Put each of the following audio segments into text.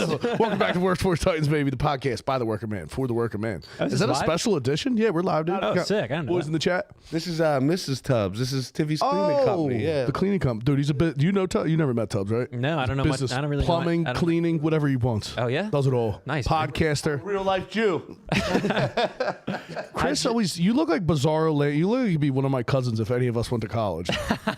Welcome back to Workforce Titans, baby, the podcast by the working man, for the working man. Is that a special edition? Yeah, we're live, dude. Oh, sick. I don't know. Boys in the chat. This is Mrs. Tubbs. This is Tiffy's cleaning company. Yeah, the cleaning company. Dude, he's a bit. Do you know Tubbs? You never met Tubbs, right? No, I don't know Business, much. I don't really plumbing, know. cleaning, whatever he wants. Oh, yeah? Does it all. Nice. Podcaster. real life Jew. Chris always. You look like Bizarro. You look like you'd be one of my cousins if any of us went to college.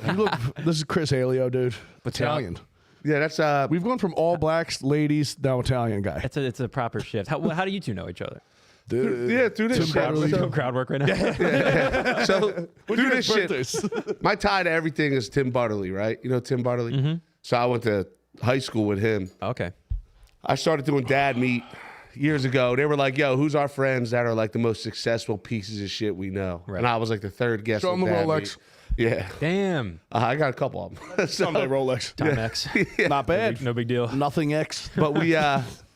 You look. This is Chris Aileo, dude. Italian. Yeah, that's We've gone from all blacks, ladies, now Italian guy. It's a proper shift. How do you two know each other? Dude, through this shit. Are we doing crowd work right now? So through this birthdays? shit, my tie to everything is Tim Butterly, right? You know Tim Butterly? Mm-hmm. So I went to high school with him. Okay. I started doing dad meet years ago. They were like, yo, who's our friends that are like the most successful pieces of shit we know? Right. And I was like the third guest Show on him the dad Rolex. meet. Yeah. Damn. I got a couple of them. Someday Rolex. Time X. Not bad. No big deal. Nothing X. But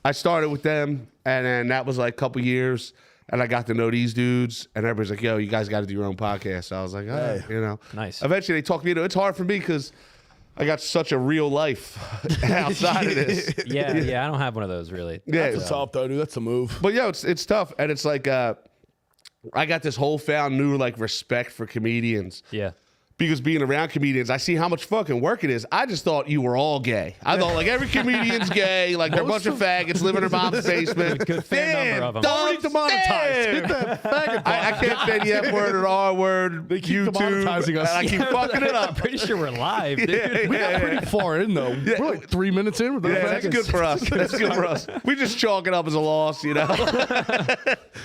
I started with them, and then that was like a couple years, and I got to know these dudes, and everybody's like, yo, you guys got to do your own podcast. So I was like, Hey. you know. Nice. Eventually, they talked me into it. It's hard for me because I got such a real life outside of this. Yeah, I don't have one of those really. Yeah. That's tough, though, dude. That's a move. But, yo, it's tough, and it's like I got this whole found new, like, respect for comedians. Yeah. Because being around comedians, I see how much fucking work it is. I just thought you were all gay. I thought like every comedian's gay, like they're a bunch of faggots living in their mom's basement. Good fair number of them. Already demonetized. Hit that faggot I can't say the F word or the R word. They keep YouTube. demonetizing us. And I keep fucking it I'm up. pretty sure we're live, dude. We got pretty far in, though. We're like 3 minutes in with those Yeah, that's faggots. good for us. That's good for us. We just chalk it up as a loss, you know.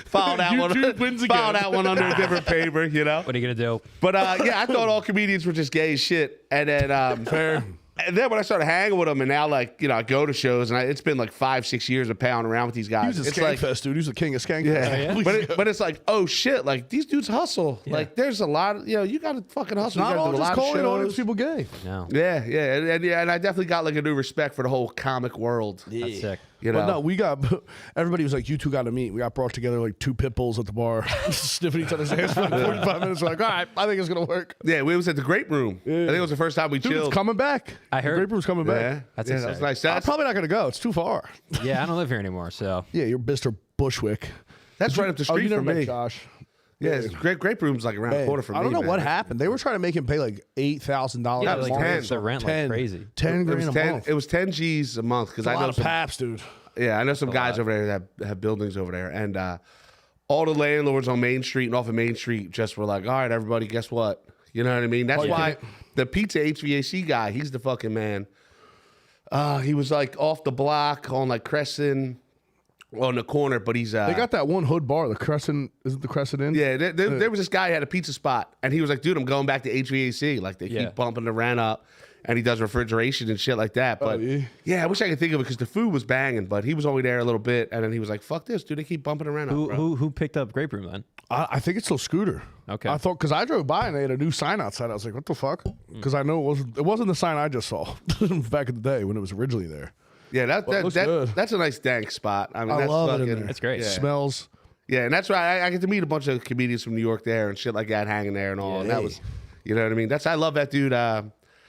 File YouTube wins again. that one under a different paper, you know. What are you gonna do? But yeah, I thought all comedians were just gay as shit. And then Fair. And then when I started hanging with them, and now like I go to shows, and it's been like 5-6 years of pounding around with these guys. He was a It's like, Skankfest, dude. He was the king of Skankfest. yeah, yeah? but it's like, oh shit, like these dudes hustle. Like there's a lot of, you got to fucking hustle. Not you all gotta do a just lot of calling all these shows. people gay. No. Yeah, and I definitely got like a new respect for the whole comic world. That's sick. You know, But no, we got, everybody was like, you two got to meet. We got brought together like two pit bulls at the bar, sniffing each other's ass for like 45 minutes. We're like, all right, I think it's going to work. yeah, we was at the Grape Room. I think it was the first time we Dude, chilled. it's coming back. I heard. The Grape Room's coming back. Yeah, That's that was exciting. nice. I'm That's, probably not going to go. It's too far. Yeah, I don't live here anymore, so. Yeah, you're Mr. Bushwick. that's right up the Oh, street you never from met me. Josh. Yeah, it's Grape Room's like around the Hey, corner from me. I don't know man. what happened. They were trying to make him pay like $8,000 Yeah, a like month. ten. raise the rent like crazy. 10 It grand was a 10. month. It was 10 G's a month because a I lot know of some. paps, dude. Yeah, I know some guys over there that have buildings over there, and all the landlords on Main Street and off of Main Street just were like, "All right, everybody, guess what? You know what I mean?" That's yeah. why the pizza HVAC guy, he's the fucking man. He was like off the block on like Crescent, on the corner, but he's They got that one hood bar, the Crescent. Is it the Crescent Inn? yeah. There was this guy who had a pizza spot, and he was like, "Dude, I'm going back to HVAC. Like they Yeah. keep bumping the rent up." And he does refrigeration and shit like that. But yeah? I wish I could think of it because the food was banging. But he was only there a little bit, and then he was like, "Fuck this, dude! They keep bumping the rent up." Bro. Who picked up Grape Room then? I think it's still Scooter. Okay. I thought, because I drove by and they had a new sign outside. I was like, what the fuck? Because I know it wasn't the sign I just saw back in the day when it was originally there. Yeah, Well, it looks good. that's a nice dank spot. I mean, I that's love it in fucking, there. That's great. Yeah. Smells. Yeah, and that's right. I get to meet a bunch of comedians from New York there and shit like that, hanging there and all. And that Yeah. was, you know what I mean. I love that dude,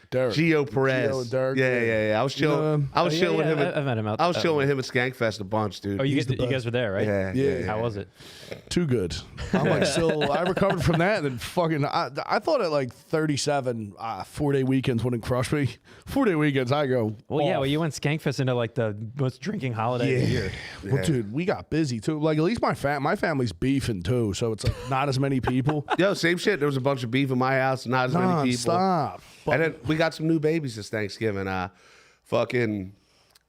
Derek. Gio Perez. Gio and Derek, Yeah. I was chilling. I was chilling with him. I've met him out. I was chilling with him at Skankfest a bunch, dude. Oh, you the guys were there, right? Yeah. How was it? Too good. I'm like still. I recovered from that, and then fucking. I thought at like 37, 4-day weekends wouldn't crush me. 4-day weekends, I go. Well, yeah. off. Well, you went Skankfest into like the most drinking holiday of the year. Well, dude, we got busy too. Like at least my family's beefing too, so it's like not as many people. Yo, same shit. There was a bunch of beef in my house, not as many people. Stop. And then we got some new babies this Thanksgiving. Fucking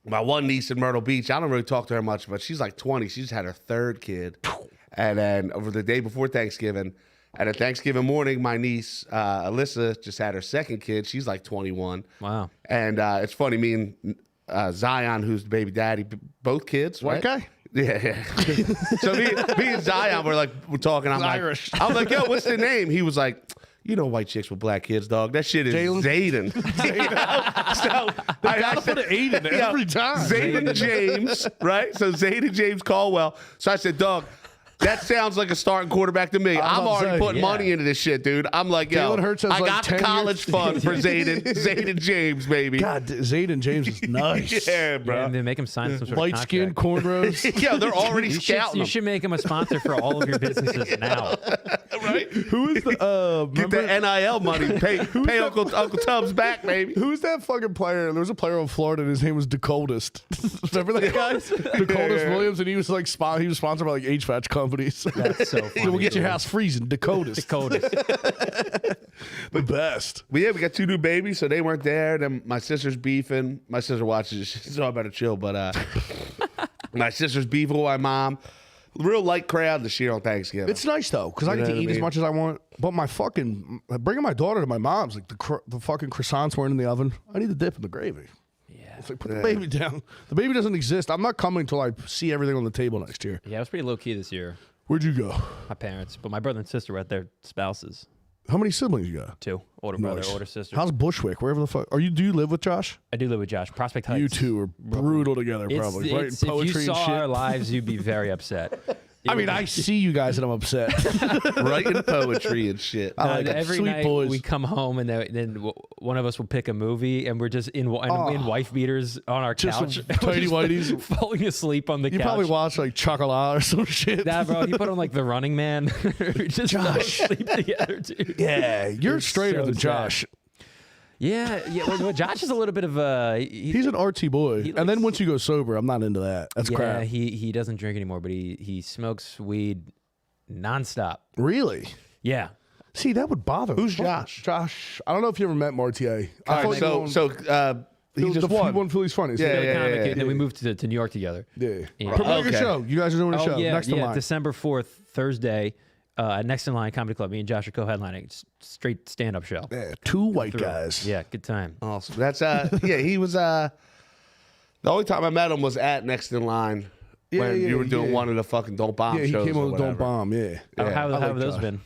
my one niece in Myrtle Beach. I don't really talk to her much, but she's like 20. She just had her third kid. And then over the day before Thanksgiving, and at Thanksgiving morning, my niece Alyssa just had her second kid. She's like 21. Wow. And it's funny, me and Zion, who's the baby daddy, both kids. White right? guy? Yeah. So me and Zion we're talking. I'm Irish. I'm like, yo, what's the name? He was like, you know, white chicks with black kids, dog. That shit is Zayden. You know? So I gotta put an 8 in there every time. Zayden James, right? So Zayden James Caldwell. So I said, dog, That sounds like a starting quarterback to me. I'm already putting money into this shit, dude. I'm like, yo, Jalen Hurts has I like got the 10 college fund for Zayden James, baby. God, Zayden James is nice. Yeah, bro. Yeah, and then make him sign some sort Light of skin, contract. cornrows. Yeah, they're already You scouting you him. should make him a sponsor for all of your businesses now. Right? Who is the Get that NIL money. Pay Uncle Tubbs back, baby. Who's that fucking player? There was a player in Florida, and his name was Dakotas. Remember that guy? Dakotas Williams, and he was like he was sponsored by like HVAC companies. That's so funny. We'll get your house freezing. Dakotas. Dakotas. The best. But yeah, we got 2 new babies, so they weren't there. Then my sister's beefing. My sister watches it, so I better chill. But my sister's beefing with my mom. Real light crowd this year on Thanksgiving. It's nice though, because I You get know to what eat I as mean? much as I want. But my fucking bringing my daughter to my mom's, like the fucking croissants weren't in the oven. I need the dip in the gravy. Yeah. It's like put the baby down. The baby doesn't exist. I'm not coming until I see everything on the table next year. Yeah, it was pretty low key this year. Where'd you go? My parents, but my brother and sister were at their spouses. How many siblings you got? 2, older brother, Nice. older sister. How's Bushwick? Wherever the fuck do you live with Josh? I do live with Josh. Prospect Heights. You two are brutal together, probably. Right? If Poetry you and saw shit. our lives, you'd be very upset. I mean, I see you guys and I'm upset. Writing poetry and shit. I like it. every Sweet night boys. we come home and then one of us will pick a movie and we're just in wife beaters on our Just couch, some tidy We're whities. just falling asleep on the You couch. probably watch like Chocolat or some shit. Nah, bro, he put on like The Running Man. We just fell asleep together, dude. Yeah, you're It's straighter so than sad. Josh. Yeah. Well, Josh is a little bit of a. He's an artsy boy. And then once you go sober, I'm not into that. That's yeah, crap. he doesn't drink anymore, but he smokes weed nonstop. Really? Yeah. See, that would bother me. Who's Josh? Josh. I don't know if you ever met Martier. All I right, thought he just he won. won Philly's Funnies. Yeah, Comic, yeah, and then we moved to New York together. Yeah. Yeah. Promote your Okay. show. You guys are doing a show. Yeah, Next in line. December 4th, Thursday, at Next in Line Comedy Club. Me and Josh are co-headlining. It's straight stand-up show. Yeah, 2 white guys. Yeah, good time. Awesome. That's yeah. He was the only time I met him was at Next in Line when you were doing one of the fucking Don't Bomb Yeah, he shows. came or on with Don't whatever. Bomb. Yeah. How I have like those Josh. been?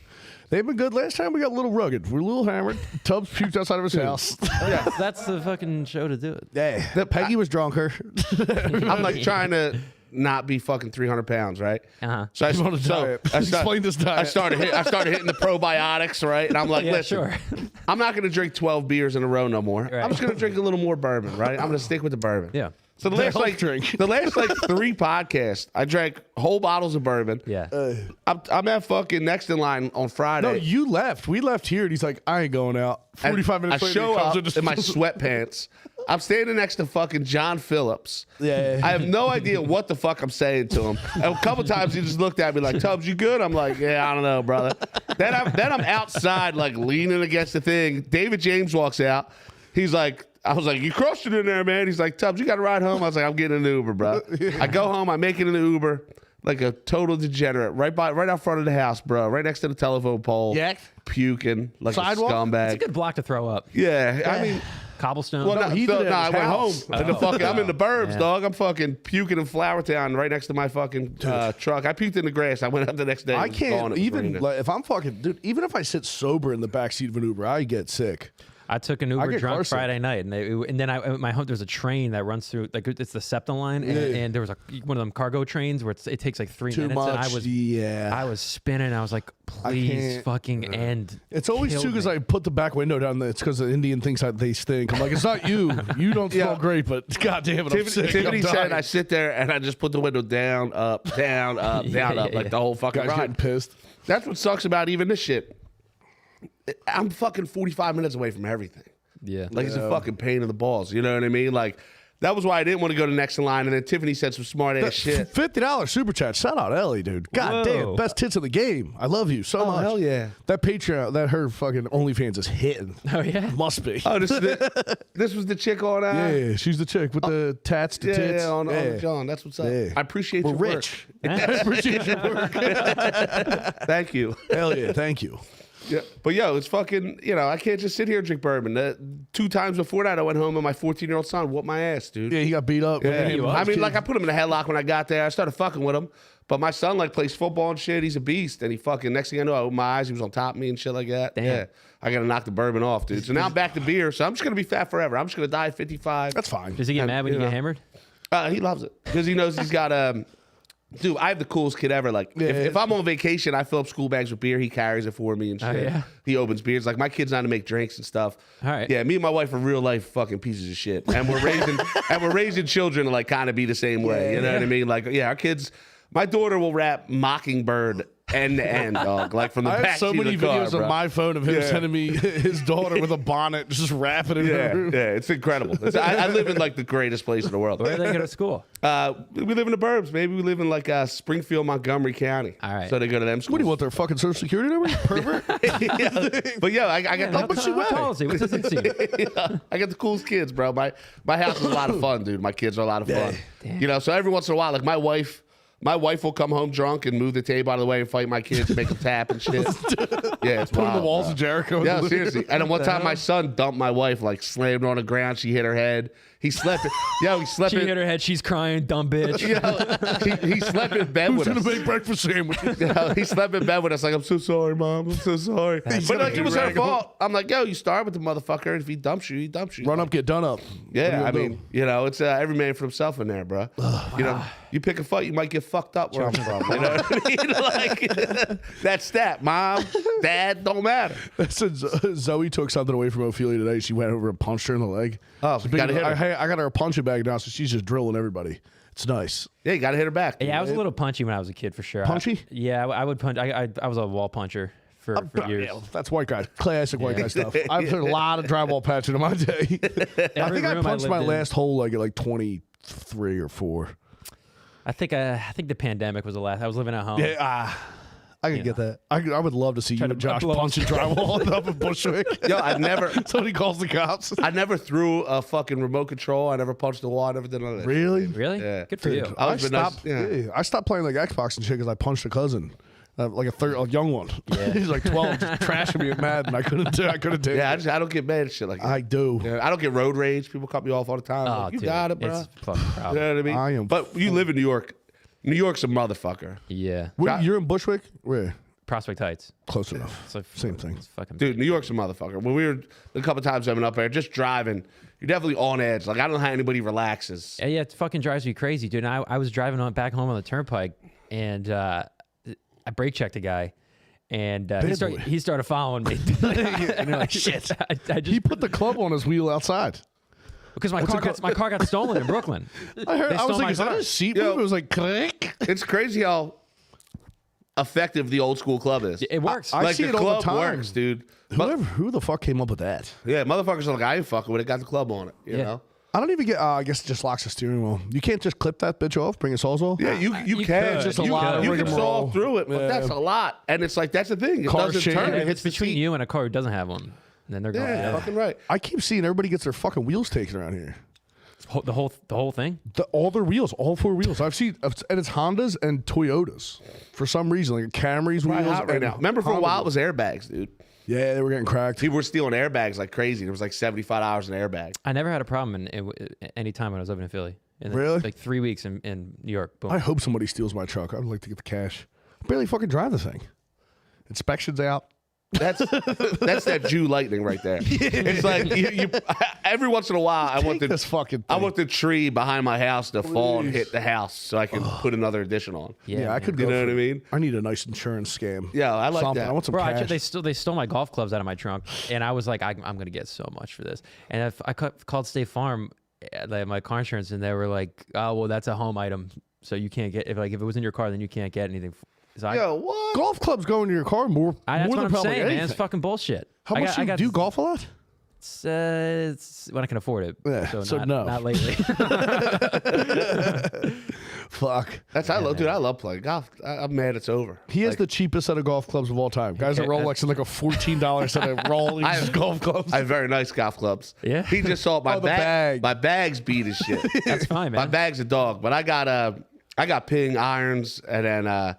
They've been good. Last time we got a little rugged. We're a little hammered. Tubbs puked outside of his house. That's the fucking show to do it. Yeah. Peggy was drunker. I'm like trying to not be fucking 300 pounds, right? Uh-huh. So He's on a diet. Explain this diet. I started hitting the probiotics, right? And I'm like, Yeah, listen, sure. I'm not going to drink 12 beers in a row no more. Right. I'm just going to drink a little more bourbon, right? I'm going to stick with the bourbon. Yeah. So the last health drink. the last 3 podcasts, I drank whole bottles of bourbon. Yeah. I'm at fucking Next in Line on Friday. No, you left. We left here, and he's like, I ain't going out. And 45 minutes I later, show he comes up and just in my sweatpants. I'm standing next to fucking John Phillips. Yeah. I have no idea what the fuck I'm saying to him. And a couple times he just looked at me like, Tubbs, you good? I'm like, yeah, I don't know, brother. Then I'm outside like leaning against the thing. David James walks out. He's like, I was like, you crushed it in there, man. He's like, Tubbs, you got to ride home. I was like, I'm getting an Uber, bro. I go home. I make it in an Uber like a total degenerate right out front of the house, bro. Right next to the telephone pole. Yak? Puking like Sidewalk? a scumbag. It's a good block to throw up. Yeah, I mean, Cobblestone. well, No, no, he did it at I his went house. home. And I'm in the burbs, Yeah. dog. I'm fucking puking in Flowertown right next to my fucking truck. I puked in the grass. I went up the next day. I It was gone. It can't was even, raining. like, if I'm fucking, dude, even if I sit sober in the backseat of an Uber, I get sick. I took an I Uber get drunk Carson. Friday night, and then I my home. There's a train that runs through, like it's the SEPTA line, and there was one of them cargo trains where it takes like 3 Too minutes, much. and I was spinning. I was like, please can't- fucking end. It's always Killed too because me. I put the back window down there. It's because the Indian thinks they stink. I'm like, it's not you. You don't smell great, but God damn it, I'm sick. Tiffany I'm said dying. I sit there and I just put the window down, up, down, up, down, up, like the whole fucking Guys getting ride. pissed. That's what sucks about even this shit. I'm fucking 45 minutes away from everything. Yeah. Like, it's a fucking pain in the balls. You know what I mean? Like, that was why I didn't want to go to Next in Line. And then Tiffany said some smart ass shit. $50 super chat. Shout out Ellie, dude. God Whoa. damn, best tits in the game. I love you so much. hell yeah. That Patreon, that her fucking OnlyFans is hitting. Oh yeah. Must be. Oh, this was the chick on. Yeah, she's the chick with the tats, the tits. Yeah, on John. That's what's up. Yeah. I appreciate We're your rich. work. I appreciate your work. Thank you. Hell yeah, thank you. Yeah, but yo, it's fucking. I can't just sit here and drink bourbon. 2 times before that, I went home and my 14-year-old son whooped my ass, dude. Yeah, he got beat up. Yeah. man. I mean, like I put him in a headlock when I got there. I started fucking with him, but my son like plays football and shit. He's a beast, and he fucking next thing I know, I opened my eyes. He was on top of me and shit like that. Damn. Yeah, I gotta knock the bourbon off, dude. So now I'm back to beer. So I'm just gonna be fat forever. I'm just gonna die at 55. That's fine. Does he get mad when you get hammered? He loves it because he knows he's got Dude, I have the coolest kid ever. Like, if I'm on vacation, I fill up school bags with beer. He carries it for me and shit. yeah? He opens beers. Like, my kid's not to make drinks and stuff. All right. Yeah, me and my wife are real life fucking pieces of shit, and we're raising children to like kind of be the same way. You know what I mean? Like, yeah, our kids. My daughter will rap Mockingbird end to end, dog. Like from the I back have so seat many of the car, videos bro. on my phone of him sending me his daughter with a bonnet just rapping in the room. Yeah, it's incredible. I live in like the greatest place in the world. Where do they go to school? We live in the burbs. Maybe we live in like Springfield, Montgomery County. All right. So they go to them schools. What do you want, their fucking social security number? Pervert? But yeah, I got How the tall is he? What's his inseam? I got the coolest kids, bro. My house is a lot of fun, dude. My kids are a lot of fun. Damn. You know, so every once in a while, like my wife will come home drunk and move the table out of the way and fight my kids, make them tap and shit. Yeah, it's Put wild, on the walls bro. of Jericho. Yeah, seriously. And then one time my son dumped my wife, like slammed her on the ground. She hit her head. He slept. He slept. She hit her head. She's crying. Dumb bitch. He slept in bed Who's with going us. to make breakfast sandwiches? He slept in bed with us like, I'm so sorry, Mom. I'm so sorry. But like, it was her fault. I'm like, yo, you started with the motherfucker. And if he dumps you, he dumps you. Run up, get done up. Yeah, I What do you mean, you know, it's every man for himself in there, bro. You know, you pick a fight, you might get fucked up where I'm from. You know what I mean? Like, that's that. Mom, Dad, don't matter. So Zoe took something away from Ophelia today. She went over and punched her in the leg. Oh, So gotta hit her. I got her a punching bag now, so she's just drilling everybody. It's nice. Yeah, you got to hit her back. Yeah, I was a little punchy when I was a kid, for sure. Punchy? I would punch. I was a wall puncher for years. Yeah, that's white guy. Classic white guy stuff. I've heard a lot of drywall patching in my day. I think I punched my last whole leg at like 23 or 4. I think the pandemic was the last. I was living at home. Yeah, I could get that. I would love to see you and Josh blow up. punching drywall up in Bushwick. Yo, I never, Somebody calls the cops. I never threw a fucking remote control. I never punched the wall. I never did none of that. Really? Really? Yeah. Good for you. I was been nice- stopped. yeah. I stopped playing like Xbox and shit because I punched a cousin, like a young one. Yeah. He's like 12, just trashing me at Madden. I couldn't do it. Yeah, I don't get mad at shit like that. I do. Yeah, I don't get road rage. People cut me off all the time. Oh, Like, you dude, got it, bro. It's fucking You problem. know what I mean? I am But you live in New York. New York's a motherfucker. Yeah. You're in Bushwick? Where? Prospect Heights. Close enough. It's like Same thing. It's fucking. Dude, New York's a motherfucker. When we were a couple times I've been up there, just driving, you're definitely on edge. Like, I don't know how anybody relaxes. Yeah, it fucking drives me crazy, dude. And I was driving back home on the turnpike, and I brake checked a guy, and he started following me. And you're like, shit. I just He put the club on his wheel outside. because my car got stolen in Brooklyn. I heard. They I was stole like, my is that car. a seat Yo. move? It was like, click. It's crazy how effective the old school club is. It works. I like see the it all the club time. works, dude. But, Who the fuck came up with that? yeah, motherfuckers are like, I ain't fucking with it. Got the club on it. You Yeah. know? I don't even get. I guess it just locks the steering wheel. You can't just clip that bitch off, bring a sawzall. Yeah, you You can. could. Just a you, lot of you can rigmarole. saw through it, but Yeah. that's a lot. And it's like, that's the thing. It Car doesn't share. turn. Yeah, It hits It's the between seat. you and a car who doesn't have one. And then they're going. Yeah, fucking right. I keep seeing everybody gets their fucking wheels taken around here. The whole thing. All their wheels, all 4 wheels. I've seen, and it's Hondas and Toyotas for some reason, like Camry's Right, wheels. hot right and now. Remember for a Honda while it wheels. was airbags, dude. Yeah, they were getting cracked. People were stealing airbags like crazy. There was like $75 an airbag. I never had a problem any time when I was living in Philly. And then, Really? Like 3 weeks in New York. Boom. I hope somebody steals my truck. I'd like to get the cash. I barely fucking drive the thing. Inspections out. That's that Jew lightning right there. It's like you every once in a while I want This fucking I thing. want the tree behind my house to fall and hit the house so I can put another addition on. Yeah, I man. could You go. know for what I it. mean? I need a nice insurance scam. Yeah, I like Something. that. I want some Bro, cash. they stole my golf clubs out of my trunk, and I was like, I'm gonna get so much for this. And if I called State Farm, like my car insurance, and they were like, oh well, that's a home item, so you can't get if it was in your car, then you can't get anything. So Yo, what? Golf clubs go into your car more that's than what I'm probably saying, man. It's anything. fucking bullshit. How much do you golf a lot? It's when I can afford it. Yeah, so no. not lately. Fuck. I love playing golf. I'm mad it's over. He has Like, the cheapest set of golf clubs of all time. Guys at Rolex and like a $14 set of Rolex golf clubs. I have very nice golf clubs. Yeah? He just saw my Oh, the bag. My bag's beat as shit. That's fine, man. My bag's a dog, but I got ping irons, and then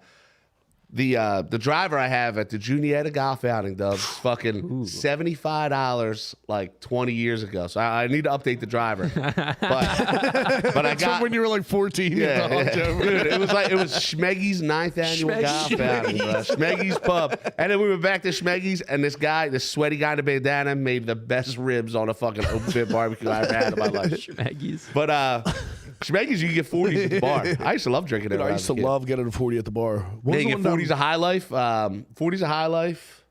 the driver I have at the Juniata golf outing, Dubs, fucking $75 like 20 years ago. So I need to update the driver. But I From got when you were like 14. yeah, you know, Joe. dude, it was Schmeggy's 9th annual golf outing, bro. Schmeggy's pub. And then we went back to Schmeggy's, and this sweaty guy in the bandana made the best ribs on a fucking open pit barbecue I ever had in my life. Maggie's. But Schmeggies, you can get 40s at the bar. I used to love drinking it. Dude, I used to love getting a 40 at the bar. What They was the get one 40s down- of High Life. 40s of High Life.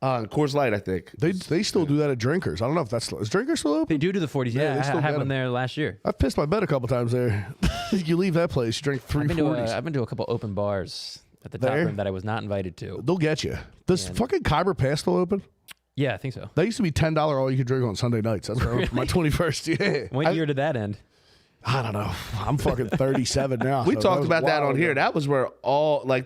Coors Light, I think. They still do that at Drinkers. I don't know if that's is Drinkers still open. They do the 40s. Yeah, Yeah, they I still had get one 'em. there last year. I've pissed my bed a couple times there. You leave that place, you drink three I've been, to 40s. I've been to a couple open bars at the top There? room that I was not invited to. They'll get you. Does fucking Kyber Pass still open? Yeah, I think so. That used to be $10 all you could drink on Sunday nights. That's where I went for my 21st. Yeah. What year did that end? I don't know. I'm fucking 37 now. We so talked was about that wild on here. ago. That was where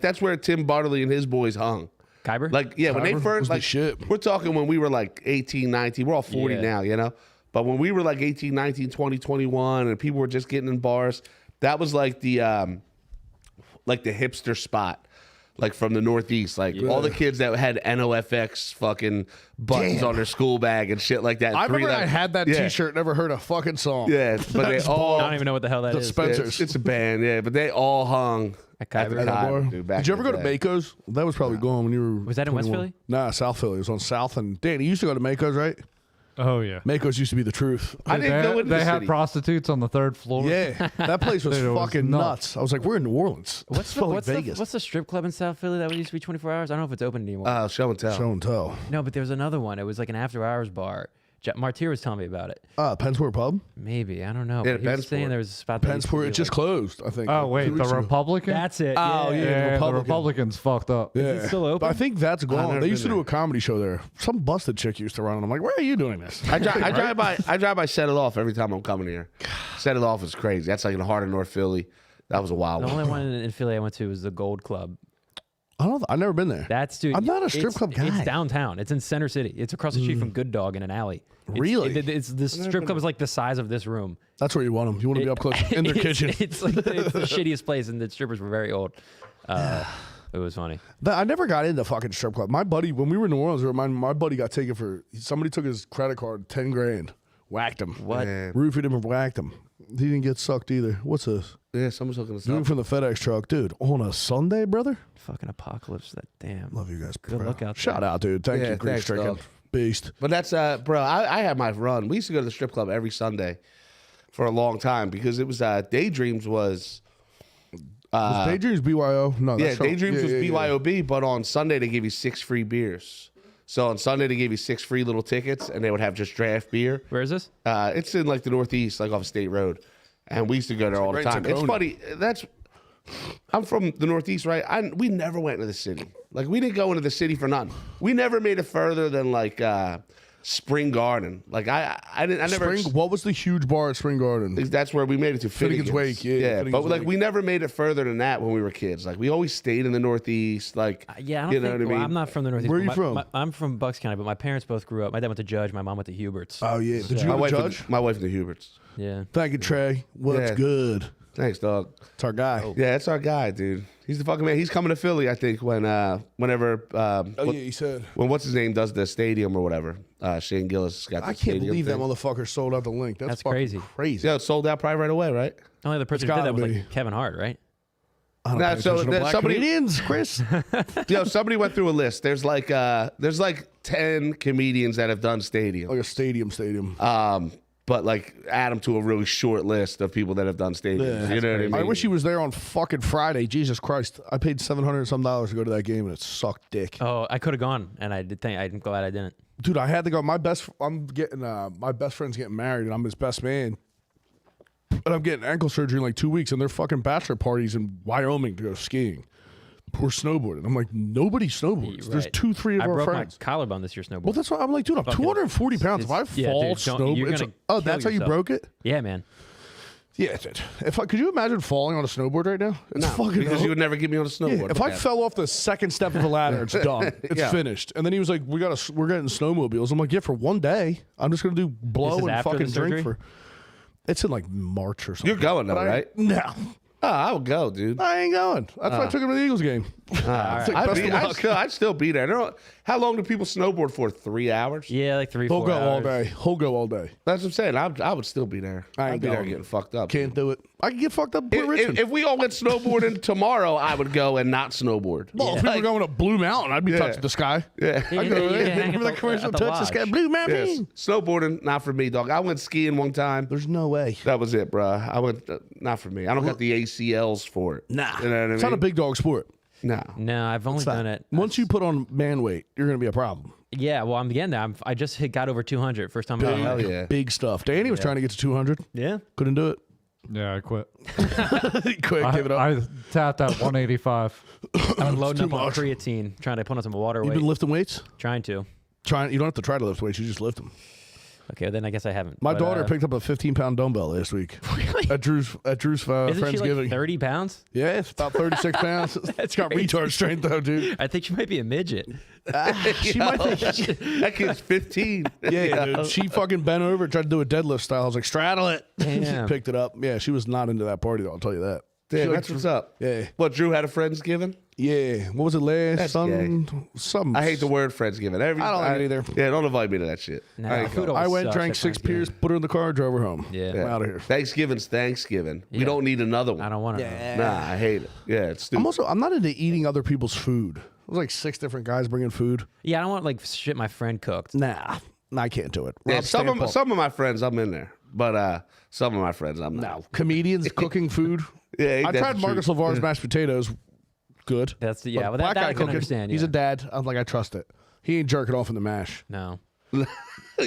that's where Tim Bartley and his boys hung. Kyber? Like, yeah, when they Kyber was first, the like, shit. we're talking when we were like 18, 19. We're all 40 Yeah. now, you know? But when we were like 18, 19, 20, 21, and people were just getting in bars, that was like the hipster spot. Like from the Northeast, like all the kids that had NOFX fucking buttons on their school bag and shit like that. I remember I had that yeah. T-shirt, never heard a fucking song. Yeah, but they all. I don't even know what the hell that The is. Spencer's. It's a band, yeah, but they all hung At at the Kyber? At the bar. Kyber, dude, back Did you in ever go the to day. Mako's? That was probably gone when you were. Was that in West 21. Philly? Nah, South Philly. It was on South and Danny. You used to go to Mako's, right? Oh yeah. Mako's used to be the truth. I didn't go into They the had city. prostitutes on the 3rd floor. Yeah, that place was Dude, it was fucking nuts. nuts. I was like, we're in New Orleans. What's Felt like what's Vegas. the strip club in South Philly that used to be 24 hours? I don't know if it's open anymore. Show and tell. Show and tell. No, but there was another one. It was like an after-hours bar. Martyr was telling me about it. Pensport Pub. Maybe. I don't know. Yeah, but he was saying Pensport. there was a spot that used to Pensport. be It just like- closed, I think. Oh like 2 wait, the weeks ago. Republican. That's it. Oh, yeah. Yeah, Republican. the Republicans fucked up. Yeah. it still open? But I think that's gone. never They used to been do a comedy show there. Some busted chick used to run, and I'm like, where are you doing this? I drive by Set It Off every time I'm coming here. Set It Off is crazy. That's like in the heart of North Philly. That was a wild The one. only one in Philly I went to was the Gold Club. I don't know. I've never been there. That's dude. I'm not a strip it's- club guy. It's downtown. It's in Center City. It's across the street from Good Dog in an alley. Really? It's the strip club is like the size of this room. That's where you want them. You want to be up close in their kitchen. It's like it's the shittiest place, and the strippers were very old. It was funny. I never got into fucking strip club. My buddy, when we were in New Orleans, my buddy got taken for somebody took his credit card, 10 grand, whacked him. What? Man. Roofied him and whacked him. He didn't get sucked either. What's this? Yeah, someone's looking at Dude stuff. from the FedEx truck, dude. On a Sunday, brother. Fucking apocalypse. That damn. Love you guys. Good bro. look out Shout there. out, dude. Thank Yeah, you, Grease thanks, Stricken. dog. Beast. But that's bro. I had my run. We used to go to the strip club every Sunday for a long time because it was Daydreams was. Was Daydreams BYO? No, Yeah, that's right. Daydreams was yeah. BYOB, but on Sunday they gave you 6 free beers. So on Sunday they gave you 6 free little tickets, and they would have just draft beer. Where is this? It's in like the Northeast, like off State Road, and we used to go there all the right in time. It's Tacony. funny. I'm from the Northeast, right? We never went into the city. Like we didn't go into the city for nothing. We never made it further than like Spring Garden. Like I never. What was the huge bar at Spring Garden? That's where we made it to Finnegan's Wake, yeah, but Finnegan's like Wake. we never made it further than that when we were kids. Like we always stayed in the Northeast. Like Yeah, I don't you know think. what I mean? Well, I'm not from the Northeast. Where are but you from? I'm from Bucks County, but my parents both grew up. My dad went to Judge. My mom went to Hubert's. Oh, yeah. Did you my go wife, to and- Judge? my wife and the Huberts. Yeah. Thank you, Trey. What's Yeah. good? Thanks, dog. It's our guy. Yeah, that's our guy, dude. He's the fucking man. He's coming to Philly, I think, whenever Oh, yeah, he said. when what's his name does the stadium or whatever. Shane Gillis got the I can't stadium believe that thing. motherfucker sold out the link. That's fucking crazy. crazy. Yeah, it sold out probably right away, right? Only other person It's who did that was gotta like Kevin Hart, right? I don't Nah, pay so attention to black somebody- comedians, Chris. Somebody went through a list. There's like 10 comedians that have done stadium. Like a stadium. But like add them to a really short list of people that have done stadiums. Yeah. You know what I mean? I wish he was there on fucking Friday. Jesus Christ. I paid $700 some to go to that game and it sucked dick. Oh, I could have gone, and I did think I'm glad I didn't. Dude, I had to go. My best friend's getting married and I'm his best man. And I'm getting ankle surgery in like 2 weeks and they're fucking bachelor parties in Wyoming to go skiing or snowboarding. I'm like, nobody snowboards. There's Right. 3 of I our broke friends. my collarbone this year snowboarding. Well, that's why I'm like, dude, I'm Fucking- 240 pounds. If I yeah, fall dude, don't- you're snowboard, gonna oh, kill that's how you yourself. broke it? Yeah, man. Yeah, dude. Could you imagine falling on a snowboard right now? It's fucking because you over. would never get me on a snowboard. Yeah, if I Okay. fell off the second step of a ladder, it's done. It's Yeah. finished. And then he was like, "We're getting snowmobiles." I'm like, "Yeah, for one day. I'm just gonna do blow This is and after fucking the drink surgery? for." It's in like March or something. You're going though, But right? No, Oh, I would go, dude. I ain't going. That's why I took him to the Eagles game. It's like, best of luck. I'd still be there. How long do people snowboard for? 3 hours? Yeah, like 3, He'll 4 go hours. all day. He'll go all day. That's what I'm saying. I would still be there. I ain't I'd be there going. getting fucked up. Can't do it. I could get fucked up in Richmond. If we all went snowboarding tomorrow, I would go and not snowboard. Well, if we were going to Blue Mountain, I'd be touching the sky. Yeah. You I'd can- go you there. can hang Remember at that commercial, the touch the sky, lodge. Blue Mountain. Yes. Snowboarding, not for me, dog. I went skiing one time. There's no way. That was it, bro. I went, not for me. I don't got the ACLs for it. Nah. You know what I mean? It's not a big dog sport. No. No, I've only done it. Once you put on man weight, you're going to be a problem. Yeah, well, I'm getting there. I just got over 200 first time. Hell yeah. Big stuff. Danny was trying to get to 200. Yeah. Couldn't do it. Yeah, I quit. Quick, give it up. I tapped at 185. I'm loading too up on much. creatine, trying to put on some water You've weight. been lifting weights? Trying to. You don't have to try to lift weights. You just lift them. Okay, then I guess I haven't. My But, daughter picked up a 15-pound dumbbell last week. Really? At Drew's Isn't she Friendsgiving. like 30 pounds? Yeah, it's about 36 pounds. It's got crazy. retard strength, though, dude. I think she might be a midget. She might think. That kid's 15. Yeah, dude. She fucking bent over, tried to do a deadlift style. I was like, straddle it. Damn. Picked it up. Yeah, she was not into that party, though, I'll tell you that. Damn, She that's what's up. Yeah. What, Drew had a Friendsgiving? Yeah. What was it last? That's Something. I hate the word Friendsgiving. I don't like it either. Yeah, don't invite me to that shit. No, I ain't food going. I always went, sucks drank at 6 Thanksgiving. beers, put her in the car, drove her home. Yeah. I'm out of here. Thanksgiving's Thanksgiving. We Yeah. don't need another one. I don't want to. Nah, I hate it. Yeah, it's stupid. I'm not into eating other people's food. It was like 6 different guys bringing food. Yeah, I don't want like shit my friend cooked. Nah, I can't do it. Yeah, Rob some Stample. of my friends, I'm in there. But some of my friends, I'm not. No. Comedians cooking food. Yeah, ain't I that tried the Marcus truth? LeVar's mashed potatoes. Good. That's the, yeah. But Well, black that guy I can cooking, understand. he's Yeah. a dad. I'm like, I trust it. He ain't jerking off in the mash. No. You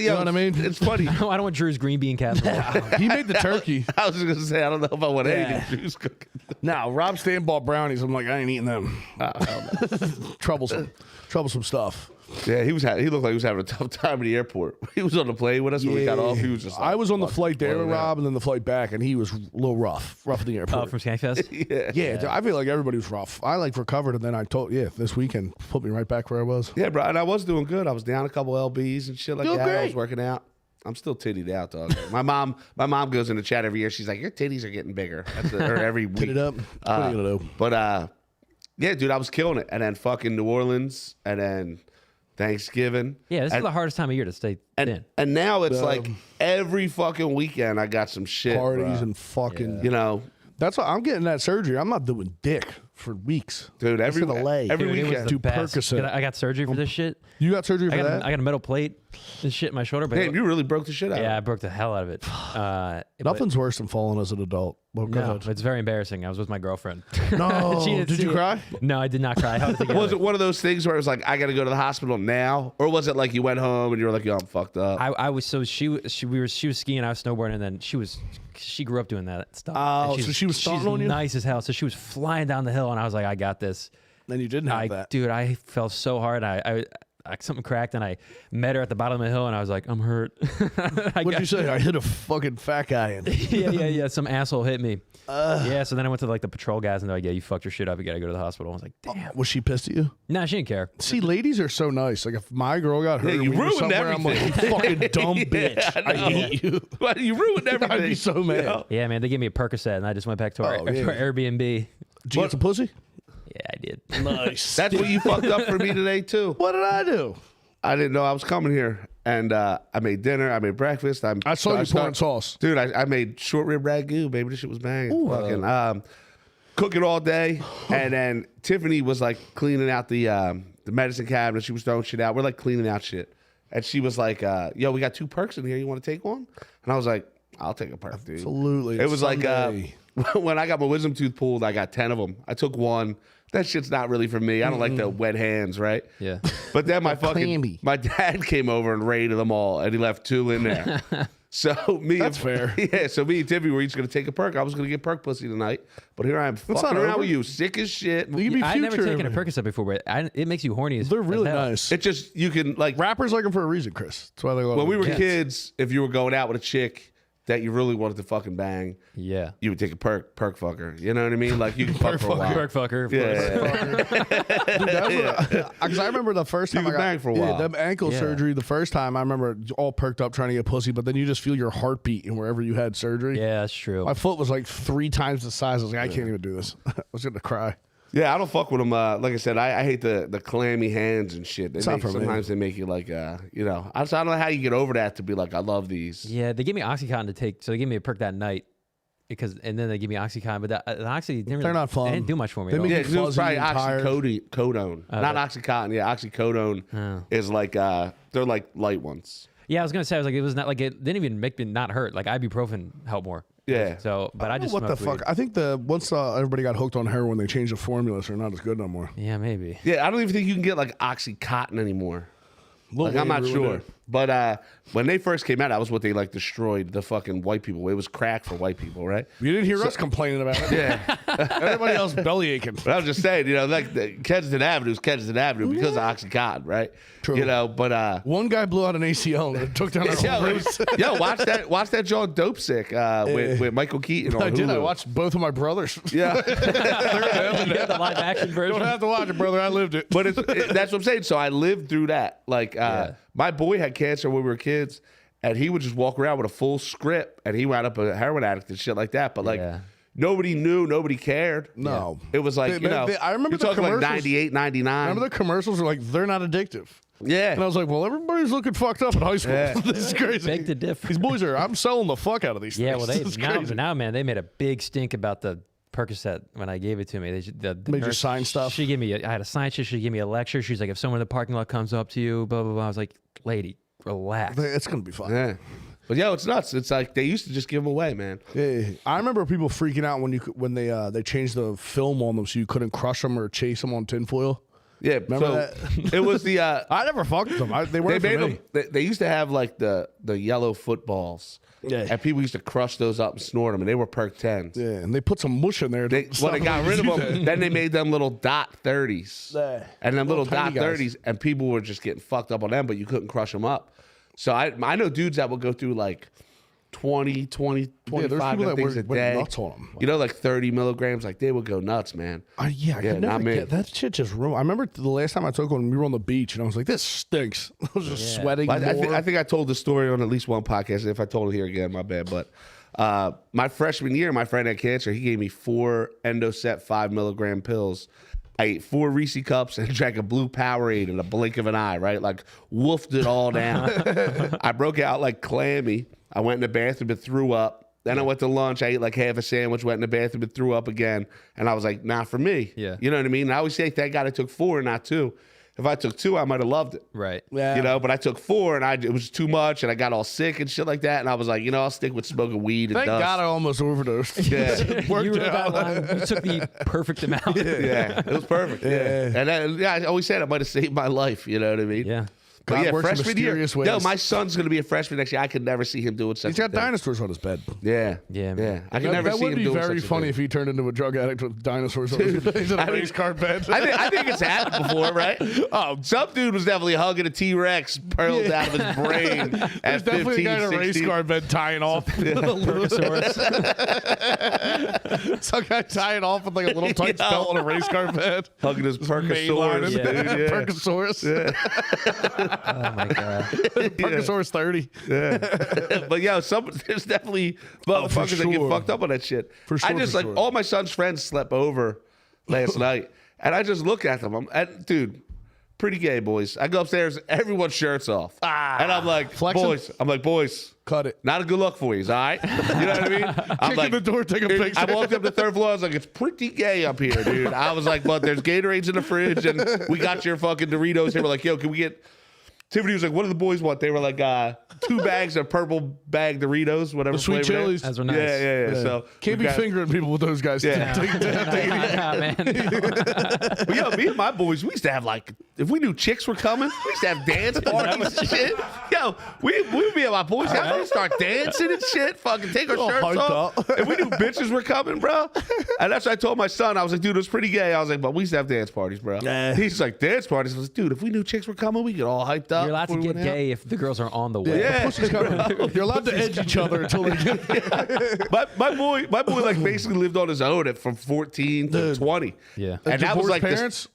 know what I mean? It's funny. I don't want Drew's green bean casserole. He made the turkey. I was just gonna say I don't know if I want Yeah. anything Drew's cooking. Now, Rob Stan bought brownies. I'm like, I ain't eating them. Troublesome stuff. Yeah, he looked like he was having a tough time at the airport. He was on the plane with us when we got off. He was just. Like, I was on the fuck, flight there with blowing out. Rob, and then the flight back, and he was a little rough in the airport. Oh, from Skankfest? Yeah. yeah, dude, I feel like everybody was rough. I like recovered, and then I told, this weekend put me right back where I was. Yeah, bro, and I was doing good. I was down a couple lbs and shit like Doing that. I was great. working out. I'm still tittied out, dog. my mom goes in the chat every year. She's like, "Your titties are getting bigger." Or every week. Put it up. What are you gonna do? But yeah, dude, I was killing it. And then fucking New Orleans, and then Thanksgiving. Yeah, this is and, the hardest time of year to stay thin. and now it's like every fucking weekend I got some shit, Parties bro. and fucking. You know, That's why I'm getting that surgery. I'm not doing dick for weeks. dude, every It's in the leg. every Dude, it was weekend. the Do best. Percocet. I got surgery for this shit. You got surgery for I that? got a metal plate and shit in my shoulder. But Damn, you really broke the shit out. yeah, I broke the hell out of it. But- Nothing's worse than falling as an adult. Well, go No, ahead. it's very embarrassing. I was with my girlfriend. No, She didn't did see you it. cry? No, I did not cry. I held it together. Was it one of those things where it was like, I got to go to the hospital now, or was it like you went home and you were like, yo, I'm fucked up? I was so she was skiing, I was snowboarding, and then she grew up doing that stuff. Oh, And so she was she's stunting on you? nice as hell. So she was flying down the hill, and I was like, I got this. Then you didn't have that. Dude, I fell so hard. I something cracked, and I met her at the bottom of the hill, and I was like, I'm hurt. What'd you say? I hit a fucking fat guy in. yeah. Some asshole hit me. Yeah. So then I went to like the patrol guys, and they're like, yeah, you fucked your shit up. You gotta go to the hospital. I was like, damn. Was she pissed at you? Nah, she didn't care. See, ladies are so nice. Like if my girl got hurt, Yeah, and you we were ruined somewhere, I'm like, you everything. fucking dumb bitch. I I know. hate you. Well, you ruined everything. I'd be so mad. You know? Yeah, man. They gave me a Percocet, and I just went back to our, Oh, yeah. to our Airbnb. Did you get some pussy? Yeah, I did. Nice. That's what you fucked up for me today, too. What did I do? I didn't know I was coming here. And I made dinner. I made breakfast. I saw you pouring sauce. Dude, I made short rib ragu, baby. This shit was banging. Fucking cooking all day. And then Tiffany was like cleaning out the medicine cabinet. She was throwing shit out. We're like cleaning out shit. And she was like, yo, we got 2 perks in here. You want to take one? And I was like, I'll take a perk, dude. Absolutely. It was Sunday. like when I got my wisdom tooth pulled, I got 10 of them. I took one. That shit's not really for me. I don't like the wet hands, right? Yeah. But then my clammy. my dad came over and raided them all, and he left 2 in there. So me, That's fair. Yeah. So me and Tiffany were each gonna take a perk. I was gonna get perk pussy tonight, but here I am fucking not around over. with you, sick as shit. You can be I've never future. taken a Percocet before, but it makes you horny as They're really as hell. nice. It just you can like Rappers like them for a reason, Chris. That's why they love when we them. were kids, if you were going out with a chick that you really wanted to fucking bang, Yeah. you would take a perk fucker. You know what I mean? Like you can fuck for a while. Perk fucker, of course. Yeah. Because I remember the first time You I could got bang for a while. them ankle Yeah. surgery. The first time I remember all perked up trying to get pussy, but then you just feel your heartbeat and wherever you had surgery. Yeah, that's true. My foot was like 3 times the size. I was like, I can't even do this. I was gonna cry. Yeah, I don't fuck with them. Like I said, I hate the clammy hands and shit. It's not for me. Sometimes they make you like, you know. I don't know how you get over that to be like, I love these. Yeah, they gave me Oxycontin to take, so they gave me a perk that night. and then they give me OxyContin, but the Oxy didn't really, They're not fun. They didn't do much for me. They at all. make Yeah, you 'cause it was fuzzy probably and tired. oxycodone, not OxyContin. Yeah, oxycodone is like they're like light ones. Yeah, I was gonna say, I was like, it was not like it didn't even make me not hurt. Like ibuprofen helped more. Yeah. So, but I just what the smoked fuck? I think once everybody got hooked on heroin, they changed the formulas. They're not as good no more. weed. Yeah, maybe. Yeah, I don't even think you can get like OxyContin anymore. Like, I'm not Wayne sure. ruined it. But when they first came out, that was what they like destroyed the fucking white people. It was crack for white people, right? You didn't hear us complaining about it. Yeah. Everybody else belly aching. But I was just saying, like the Kensington Avenue is Kensington Avenue because of OxyContin, right? True. You know, but One guy blew out an ACL and it took down our whole race. yo, watch that John Dope Sick with Michael Keaton on I did. I Hulu. watched both of my brothers. Yeah. You got the live action version. Don't have to watch it, brother. I lived it. But that's what I'm saying. So I lived through that. Like, my boy had cancer when we were kids, and he would just walk around with a full script, and he wound up a heroin addict and shit like that. But like, nobody knew, nobody cared. No. It was like, I remember you're the talking like commercials. 98, 99. Remember the commercials were like, they're not addictive. Yeah. And I was like, well, everybody's looking fucked up in high school. Yeah. This is crazy. Beg to differ. These boys I'm selling the fuck out of these Yeah, things. well, This is crazy. now, man, they made a big stink about the Percocet when I gave it to me. The Made you nurse, sign stuff? She gave me. I had a sign sheet. She gave me a lecture. She's like, if someone in the parking lot comes up to you, blah blah blah. I was like, lady, relax. It's going to be fun. Yeah. But yo, it's nuts. It's like they used to just give them away, man. Yeah. I remember people freaking out when they changed the film on them so you couldn't crush them or chase them on tinfoil. Yeah, Remember that? It was the I never fucked with them. They they weren't made for me. them. They used to have like the yellow footballs. Yeah. And people used to crush those up and snort them, and they were perk 10s. Yeah, and they put some mush in there. When they got rid of them, then they made them little dot 30s. Yeah. And them little Little dot tiny guys. 30s, and people were just getting fucked up on them, but you couldn't crush them up. So I know dudes that would go through like 20, 25 there's people of that things a went day. nuts on 'em. You know, like 30 milligrams, like they would go nuts, man. I Yeah, could not never me. get that shit. Just ruined. I remember the last time I took one, we were on the beach, and I was like, "This stinks." I was just sweating. I more. think I told the story on at least one podcast. If I told it here again, my bad. But my freshman year, my friend had cancer. He gave me 4 Endocet 5 milligram pills. I ate 4 Reese cups and drank a blue Powerade in a blink of an eye, right? Like, woofed it all down. I broke out like clammy. I went in the bathroom and threw up. Then I went to lunch. I ate like half a sandwich, went in the bathroom and threw up again. And I was like, not for me. Yeah. You know what I mean? And I always say, thank God I took 4 and not 2. If I took 2, I might have loved it. Right. Yeah. You know, but I took 4 and it was too much and I got all sick and shit like that. And I was like, I'll stick with smoking weed and Thank dust. God I almost overdosed. Yeah. Worked You wrote that out. line. You took the perfect amount. Yeah, it was perfect. Yeah. And I always said it might have saved my life. You know what I mean? Yeah. But God yeah, works in freshman year. mysterious Yo, ways. my son's going to be a freshman next year. I could never see him doing such He's got a thing. dinosaurs on his bed. Yeah. Yeah, man. Yeah. I can That, never that see would him be doing very such a funny thing. if he turned into a drug addict with dinosaurs on his bed. He's in a race car bed. I think it's happened before, right? Oh, Some dude was definitely hugging a T-Rex, pearled out of his brain There's at definitely 15, a guy in a race 16. car bed tying off. Percosaurus. Some guy tying off with like a little tight Yo. belt on a race car bed. Hugging his Percosaurus, Mainlining. dude. Yeah. Percosaurus. Oh my god. Percosaurus 30. But yeah, there's definitely motherfuckers that get sure. fucked up on that shit. For sure, I just for like sure. all my son's friends slept over last night, and I just look at them. Dude, pretty gay boys. I go upstairs, everyone's shirts off, and I'm like, Flexing? boys, Cut it. not a good look for you, all right? You know what I mean? I'm Kick in the door, take a picture. I walked up the 3rd floor. I was like, it's pretty gay up here, dude. I was like, but there's Gatorades in the fridge, and we got your fucking Doritos here. We're like, yo, can we get? Tiffany was like, what do the boys want? They were like, 2 bags of purple bag Doritos, whatever The sweet flavor. chilies. Those were nice. Yeah. So Can't we be got- fingering people with those guys. Yeah. Nah, man. But yo, me and my boys, we used to have like, if we knew chicks were coming, we used to have dance parties and shit. Yo, we would be at my boys' house, we'd start dancing and shit, fucking take our All shirts hyped off. up. If we knew bitches were coming, bro. And that's what I told my son. I was like, dude, it was pretty gay. I was like, but we used to have dance parties, bro. Yeah. He's like, dance parties? I was like, dude, if we knew chicks were coming, we get all hyped up. You're allowed to before we get went out. gay if the girls are on the way. Yeah. You're allowed to edge each other until they get. My boy like basically lived on his own from 14 to 20. Yeah. And that was Divorced like parents?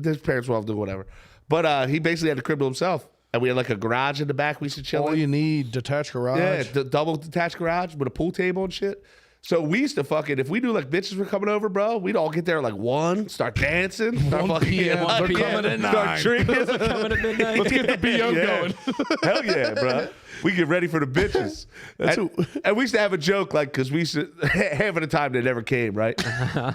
his parents were all doing whatever. But he basically had the crib to himself. And we had like a garage in the back we used to chill All in. you need, detached garage. Yeah, the double detached garage with a pool table and shit. So we used to fucking, if we knew like bitches were coming over, bro, we'd all get there like 1, start dancing, start 1 fucking p.m., getting they're money, coming at start 9. drinking. Coming at midnight. Let's get the BO Yeah. going. Hell yeah, bro. We get ready for the bitches. And we used to have a joke, like, because we used to, half of the time they never came, right?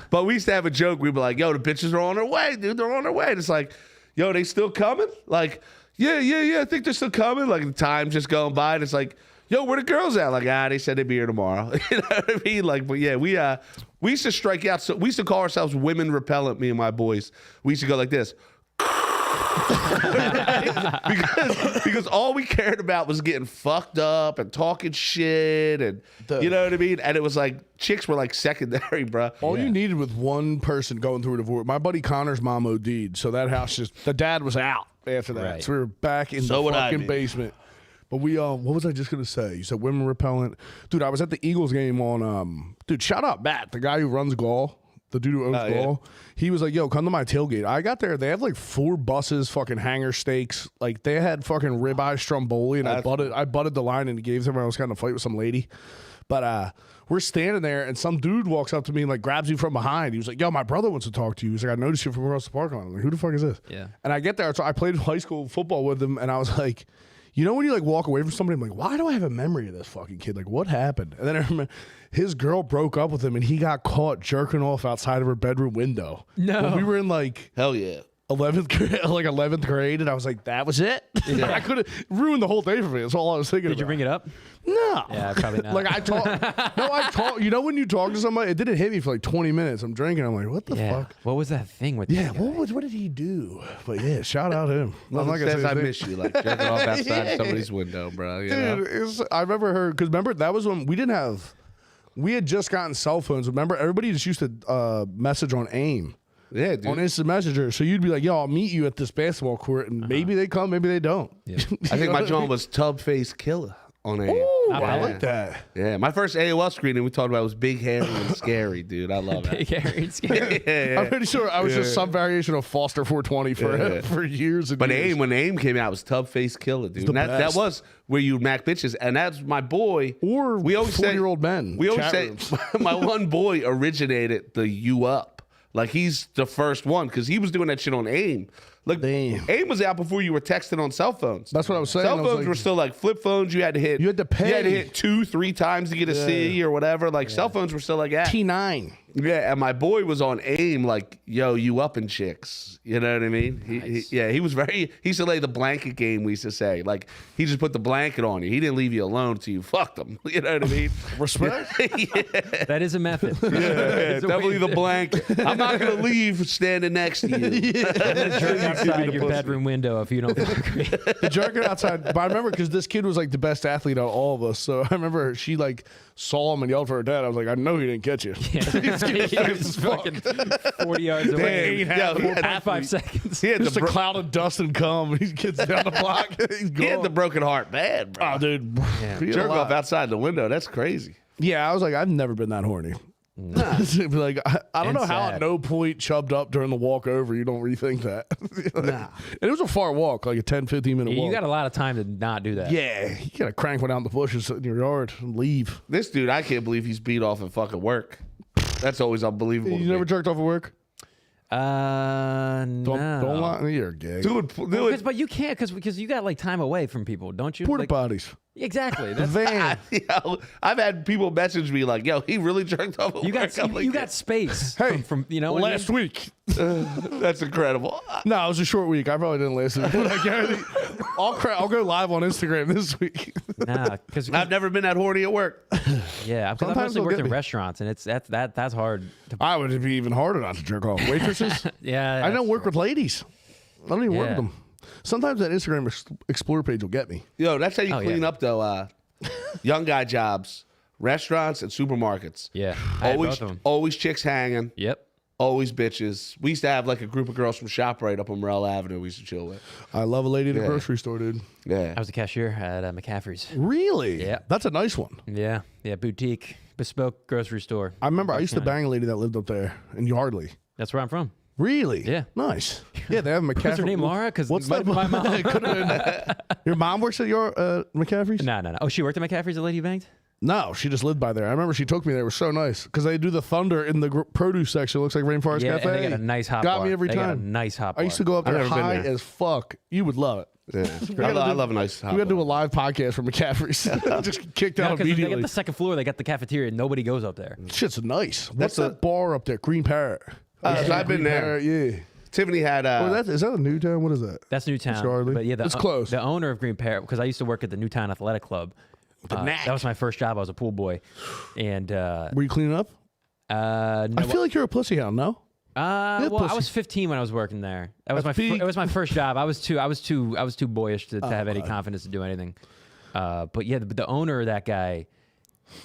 But we used to have a joke. We'd be like, yo, the bitches are on their way, dude. They're on their way. And it's like, yo, they still coming? Like, yeah, I think they're still coming. Like, the time's just going by. And it's like, yo, where the girls at? Like, they said they'd be here tomorrow. You know what I mean? Like, but yeah, we used to strike out. So we used to call ourselves women repellent, me and my boys. We used to go like this. because all we cared about was getting fucked up and talking shit and you know what I mean? And it was like chicks were like secondary, bro. All you needed was one person going through a divorce. My buddy Connor's mom OD'd, so that house just the dad was out after that. Right. So we were back in So the would I fucking be. basement. But we what was I just gonna say? You said women repellent. Dude, I was at the Eagles game on dude, shout out Matt, the guy who runs Gall. The dude who owns Oh, yeah. Gall. He was like, yo, come to my tailgate. I got there. They have like 4 buses, fucking hanger steaks. Like they had fucking ribeye stromboli, and I butted the line and gave them. I was kind of fight with some lady. But we're standing there, and some dude walks up to me and like grabs me from behind. He was like, yo, my brother wants to talk to you. He's like, I noticed you from across the park line. I'm like, who the fuck is this? Yeah. And I get there. So I played high school football with him, and I was like, you know when you like walk away from somebody, I'm like, why do I have a memory of this fucking kid? Like, what happened? And then I remember his girl broke up with him, and he got caught jerking off outside of her bedroom window. No. When we were in like Hell yeah. 11th grade, and I was like, that was it. I could have ruined the whole day for me. That's all I was thinking. Did you bring it up? No. Yeah, probably not. Like I talk. You know when you talk to somebody, it didn't hit me for like 20 minutes. I'm drinking. I'm like, what the Yeah. fuck? What was that thing with Yeah. that guy? What did he do? But yeah, shout out him. I'm not It gonna says say I his name. miss you, like jerking off outside somebody's window, bro. You know? Dude, I remember her because remember that was when we had just gotten cell phones. Remember, everybody just used to message on AIM. Yeah, dude. On Instant Messenger. So you'd be like, yo, I'll meet you at this basketball court, and maybe they come, maybe they don't. Yeah. I think my John was Tub Face Killer on AIM. Ooh, Not I bad. like that. Yeah, my first AOL screening we talked about was big, hairy, and scary, dude. I love Big it. hairy and scary. Yeah. I'm pretty sure I was just some variation of Foster 420 Yeah. for years and But years. AIM, when AIM came out, it was Tub Face Killer, dude. the And that best. was where you Mac bitches, and that's my boy. Or we always say 40-year-old men. We always chat say rooms. my one boy originated the U Up. Like he's the first one because he was doing that shit on AIM. Look, Damn. AIM was out before you were texting on cell phones. That's what I was saying. I Cell was phones like- were still like flip phones. You had to hit. You had to pay. You had to hit 2-3 times to get a C or whatever. Like cell phones were still like that. T9. Yeah, and my boy was on AIM, like, yo, you up and chicks. You know what I mean? He was he used to lay the blanket game, we used to say. Like, he just put the blanket on you. He didn't leave you alone until you fucked him. You know what I mean? Respect. That is a method. Yeah, It's a way definitely the to- blanket. I'm not going to leave standing next to you. I'm gonna jerk outside your pussy. bedroom window if you don't agree. The jerking outside. But I remember because this kid was like the best athlete out of all of us. So I remember she like saw him and yelled for her dad. I was like, I know he didn't catch you. He was fucking 40 yards away. Damn. Yo, he had- At 5 seconds. He had Just the a bro- cloud of dust and cum. He gets down the block. He's he had gone. the broken heart bad, bro. Oh, dude. Yeah. He had a Jerk lot. off outside the window. That's crazy. Yeah, I was like, I've never been that horny. Like I don't And know how sad. at no point chubbed up during the walk over you don't rethink that. Nah. And it was a far walk, like a 10-15 minute walk. You got a lot of time to not do that. yeah, you gotta crank one out in the bushes in your yard and leave. This dude, I can't believe he's beat off at fucking work. That's always unbelievable. You to never me. jerked off at work? No. Don't lie. You're a gay. Dude, But you can't because you got like time away from people, don't you? Porta Like, potties. exactly. That's, Van. yo, I've had people message me like, "Yo, he really jerked off." At you work." got I'm like, you got space. Hey, from you know what I last mean? week. That's incredible. No, it was a short week. I probably didn't last week. But I guarantee, I'll go live on Instagram this week. Nah, because I've never been that horny at work. yeah, because I've Sometimes mostly they'll worked get in me. restaurants, and that's hard. To, I would be even harder not to jerk off. Waitresses? yeah, I don't that's work true. with ladies. I don't even work Yeah. with them. Sometimes that Instagram Explore page will get me. Yo, that's how you Oh, clean yeah. up though. Young guy jobs, restaurants, and supermarkets. Yeah, I had Always, both of them. always chicks hanging. Yep. Always bitches. We used to have like a group of girls from ShopRite up on Morel Avenue. We used to chill with. I love a lady in a Yeah. grocery store, dude. Yeah. I was a cashier at McCaffrey's. Really? Yeah. That's a nice one. Yeah, boutique, bespoke grocery store. I remember I used to bang a lady that lived up there in Yardley. That's where I'm from. Really? Yeah. Nice. Yeah, they have McCaffrey. What's her name, Laura? Because What's my that? mom. It could've been- Your mom works at your McCaffrey's? No. Oh, she worked at McCaffrey's. The lady you banged. No, she just lived by there. I remember she took me there. It was so nice because they do the Thunder in the produce section. It looks like Rainforest Yeah, Cafe. and they got a nice hot Got bar. me every They got a time. nice hot bar. I used to go up I've there never been high there. as fuck. You would love it. Yeah. I love a nice. We got to do a live podcast from McCaffrey's. Just kicked out because they immediately. got the second floor. They got the cafeteria. Nobody goes up there. Shit's nice. What's That's that bar up there? Green Parrot. So I've been Green there. Parrot, yeah. Tiffany had. Is that a new town? What is that? That's Newtown. Charlie. But yeah, It's close. The owner of Green Parrot, because I used to work at the Newtown Athletic Club. Knack. That was my first job. I was a pool boy, and Were you cleaning up? no, I feel like you're a pussy hound, no? well, I pussy. was 15 when I was working there. That was That's my peak. it was my first job. I was too boyish to have any confidence to do anything. But yeah, the owner of that guy,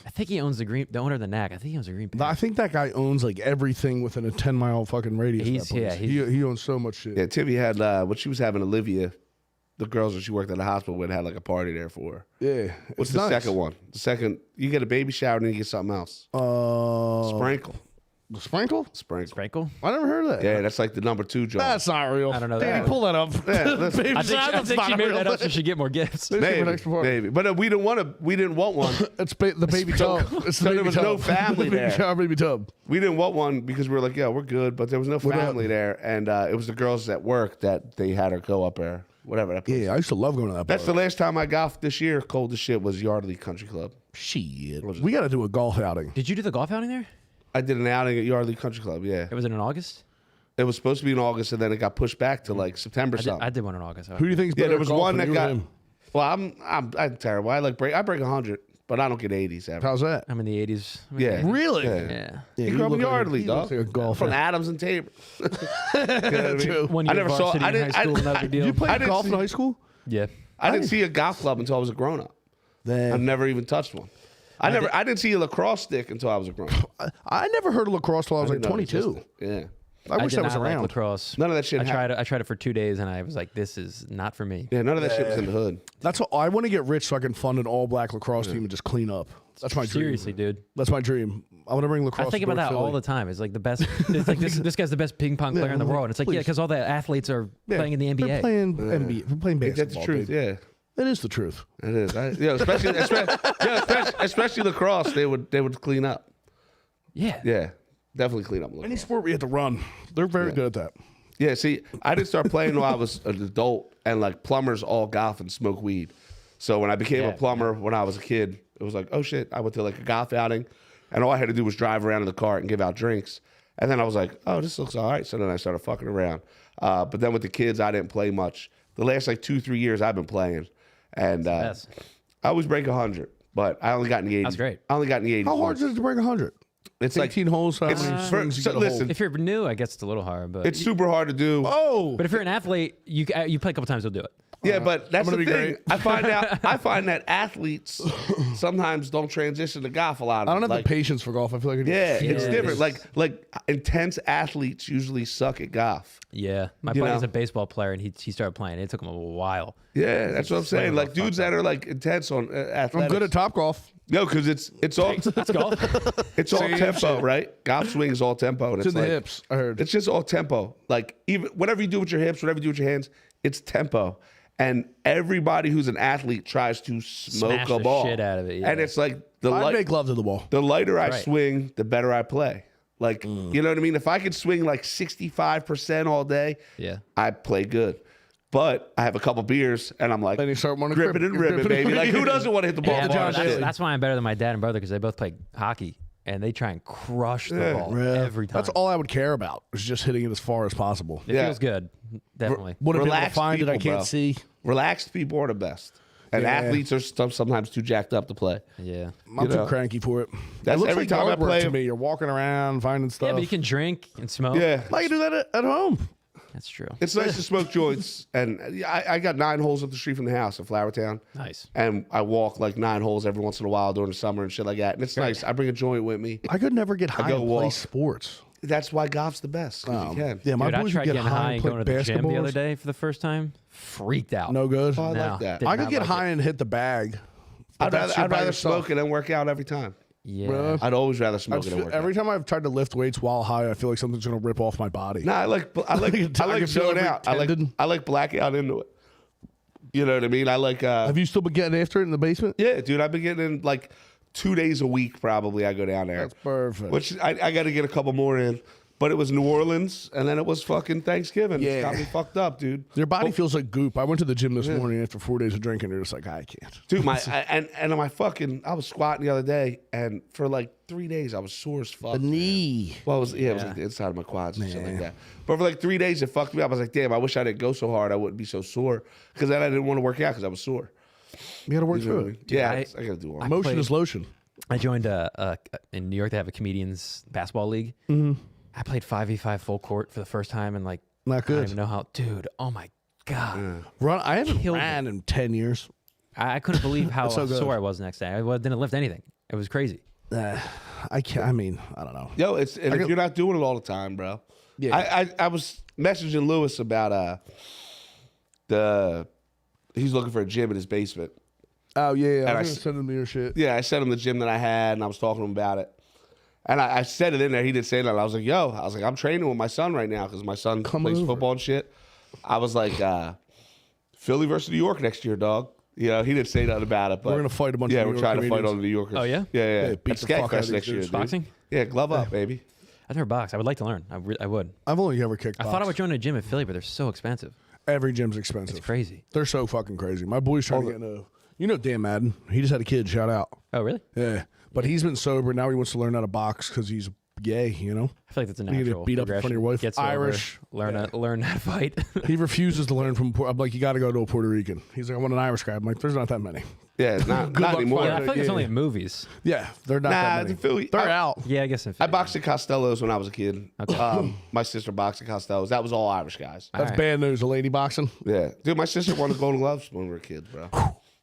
I think he owns the owner of the Knack. I think he owns the Green Parrot. I think that guy owns like everything within a 10-mile fucking radius. He's- of that place. yeah, he owns so much shit. Yeah, Tiffany had when she was having Olivia, the girls that she worked at the hospital with had like a party there for her. Yeah. What's it's the nice. second one? The second, you get a baby shower and then you get something else. Sprinkle. The sprinkle? Sprinkle. Sprinkle. I never heard of that. Yeah, that's like the number 2 job. That's not real. I don't know Danny, that. pull that up. Yeah, listen. Baby I think, shower, I that's think not she a made real that up so thing. she get more gifts. Let's give her an extra part. Maybe. But we didn't want one. It's the baby tub. It's the So baby there was tub. no family The baby there. shower, baby tub. We didn't want one because we were like, yeah, we're good. But there was no family there. And it was the girls at work that they had her go up there. Whatever that place. Yeah, I used to love going to that That's bar. the last time I golfed this year. Cold as shit was Yardley Country Club. Shit. We got to do a golf outing. Did you do the golf outing there? I did an outing at Yardley Country Club, yeah. Was it in August? It was supposed to be in August, and then it got pushed back to like September I did one in August. Who do you think's Yeah, better there at was golfing, one that you or got. him? Well, I'm terrible. I break 100, but I don't get 80s ever. How's that? I'm in the 80s. Yeah. Really? Yeah. Yeah. You grew up in look like a- Yardley, he dog. looks like a golfer. From Adams and Tabor. You know what I mean? One I year never saw. varsity I in didn't. high school, not a big deal. You played I didn't golf in see- high school? Yeah. I didn't see a golf club until I was a grown up. Then I've never even touched one. I didn't see a lacrosse stick until I was a grown up. I never heard of lacrosse till I was like didn't know it 22. existed. Yeah. I wish did that was not like around. lacrosse. None of that shit I happened. tried it for 2 days, and I was like, "This is not for me." Yeah, none of that shit was in the hood. That's what I want to get rich so I can fund an all-black lacrosse team and just clean up. That's my dream. Seriously, dude. That's my dream. I want to bring lacrosse. I think to about that North all Philly. the time. It's like the best. It's like this guy's the best ping pong player in the world. It's like, yeah, Please. because all the athletes are Yeah, playing in the They're NBA. playing NBA. They're playing Ain't that basketball. the truth? baby. Yeah. It is the truth. It is. Especially lacrosse, they would clean up. Yeah. Yeah, definitely clean up. Any Lacrosse. sport we had to run, they're very good at that. Yeah, see, I didn't start playing until I was an adult, and like plumbers all golf and smoke weed. So when I became a Yeah. plumber when I was a kid, it was like, oh shit, I went to like a golf outing, and all I had to do was drive around in the cart and give out drinks. And then I was like, oh, this looks all right. So then I started fucking around. But then with the kids, I didn't play much. The last like 2-3 years I've been playing, and Yes. I always break 100, but I only got in the 80s. That's great. I only got in the 80s. How hard once. is it to break 100? It's like 18 holes. How it's many for- swings you so get a hole? listen, If you're new, I guess it's a little hard, but it's super hard to do. Oh, but if you're an athlete, you play a couple times, you'll do it. Yeah, but that's I'm the gonna thing. be great. I find that athletes sometimes don't transition to golf a lot. I don't have like, the patience for golf. I feel like I Yeah, it's Yeah. different. Like intense athletes usually suck at golf. Yeah, my You buddy's know? a baseball player, and he started playing. It took him a while. Yeah, that's what I'm saying. Like fuck dudes that are like intense on athletics. I'm good at top golf. No, because it's all Let's golf. it's all Same tempo, shit. right? Golf swing is all tempo, and It's it's in the like, hips. I heard. It's just all tempo. Like even whatever you do with your hips, whatever you do with your hands, it's tempo. And everybody who's an athlete tries to smoke Smash a the ball. shit out of it, yeah. And it's like I light, make love to the ball. the lighter I Right. swing, the better I play. Like, you know what I mean? If I could swing like 65% all day, Yeah. I play good. But I have a couple beers and I'm like, Then you start wanting to gripping and ripping, gripping. baby. Like, who doesn't want to hit the ball? Yeah, to well, John shit? that's why I'm better than my dad and brother because they both play hockey and they try and crush the ball every time. That's all I would care about is just hitting it as far as possible. It Yeah. feels good, definitely. Wouldn't be able to Relaxed find it. I people, can't bro. see. Relaxed people are the best. And Yeah. athletes are sometimes too jacked up to play. Yeah. I'm too know. cranky for it. That's it looks every like time I yard work play- to me. You're walking around finding stuff. Yeah, but you can drink and smoke. Yeah. I can do that at home. That's true. It's nice to smoke joints. And I got 9 holes up the street from the house in Flowertown. Nice. And I walk like 9 holes every once in a while during the summer and shit like that. And it's nice. I bring a joint with me. I could never get high go and play walk. sports. That's why golf's the best. 'Cause you can. Yeah, my Dude, I boys tried would get getting high high and and play going to the gym the basketball. other day for the first time. Freaked out. No good. Oh, I No, like that. did I could not get like high it. and hit the bag. but I'd that's rather, shit I'd by rather yourself. smoke it and work out every time. Yeah. Bruh. I'd always rather smoke it and work Every out. time I've tried to lift weights while high, I feel like something's gonna rip off my body. Nah, I like I can feel zoning every out. tendon. I like blackout into it. You know what I mean? I like Have you still been getting after it in the basement? yeah, dude. I've been getting in like 2 days a week probably. I go down there, That's perfect. which I got to get a couple more in. But it was New Orleans, and then it was fucking Thanksgiving. Yeah. It got me fucked up, dude. Your body feels like goop. I went to the gym this morning after 4 days of drinking. You're just like, I can't. Dude, I was squatting the other day, and for like 3 days I was sore as fuck. The knee. Well, it was like the inside of my quads and shit like that. But for like 3 days, it fucked me up. I was like, damn, I wish I didn't go so hard. I wouldn't be so sore. Because then I didn't want to work out because I I was sore. You got to work You know what through I it. mean? Yeah, I- I got to do all. Motion played- is lotion. I joined in New York. They have a comedians basketball league. I played 5v5 full court for the first time, and like Not I don't good. even know how, dude. Oh my god, I haven't Killed ran in 10 years. I couldn't believe how so good. sore I was the next day. I didn't lift anything. It was crazy. I can't. I mean, I don't know. Yo, if you're not doing it all the time, bro. Yeah. I was messaging Lewis about he's looking for a gym in his basement. Oh, yeah. And I I was going s- to send him your shit. Yeah, I sent him the gym that I had, and I was talking to him about it. And I said it in there. He didn't say that. I was like, I'm training with my son right now because my son plays over. football and shit. I was like, Philly versus New York next year, dog. You know, he didn't say nothing about it. But We're gonna fight a bunch of Yeah, New we're York trying to fight comedians. all the New Yorkers. Oh, yeah? Yeah. Yeah, beat At the fuck out of Skagfest these next year, dudes. dude. Boxing? Yeah, glove up, baby. I've never boxed. I would like to learn. I would. I've only ever kicked I thought I would join a gym in Philly, but they're so expensive. Every gym's expensive. It's crazy. They're so fucking crazy. My boy's trying to get into. You know Dan Madden. He just had a kid. Shout out. Oh, really? Yeah. But he's been sober. Now he wants to learn how to box because he's gay, you know? I feel like that's a You get natural beat up in front of your progression. wife. Get sober, Irish. learn how to fight. He refuses to learn from. I'm like, you got to go to a Puerto Rican. He's like, I want an Irish guy. I'm like, there's not that many. Yeah, not luck anymore. Yeah, I feel like it's Yeah. only in movies. Yeah, they're not Nah, that many. in Philly, They're out. Yeah, I guess in I Philly. boxed at Costello's when I was a kid. Okay. My sister boxed at Costello's. That was all Irish guys. That's right. bad news. The lady boxing. Yeah. Dude, my sister won the Golden Gloves when we were kids, bro.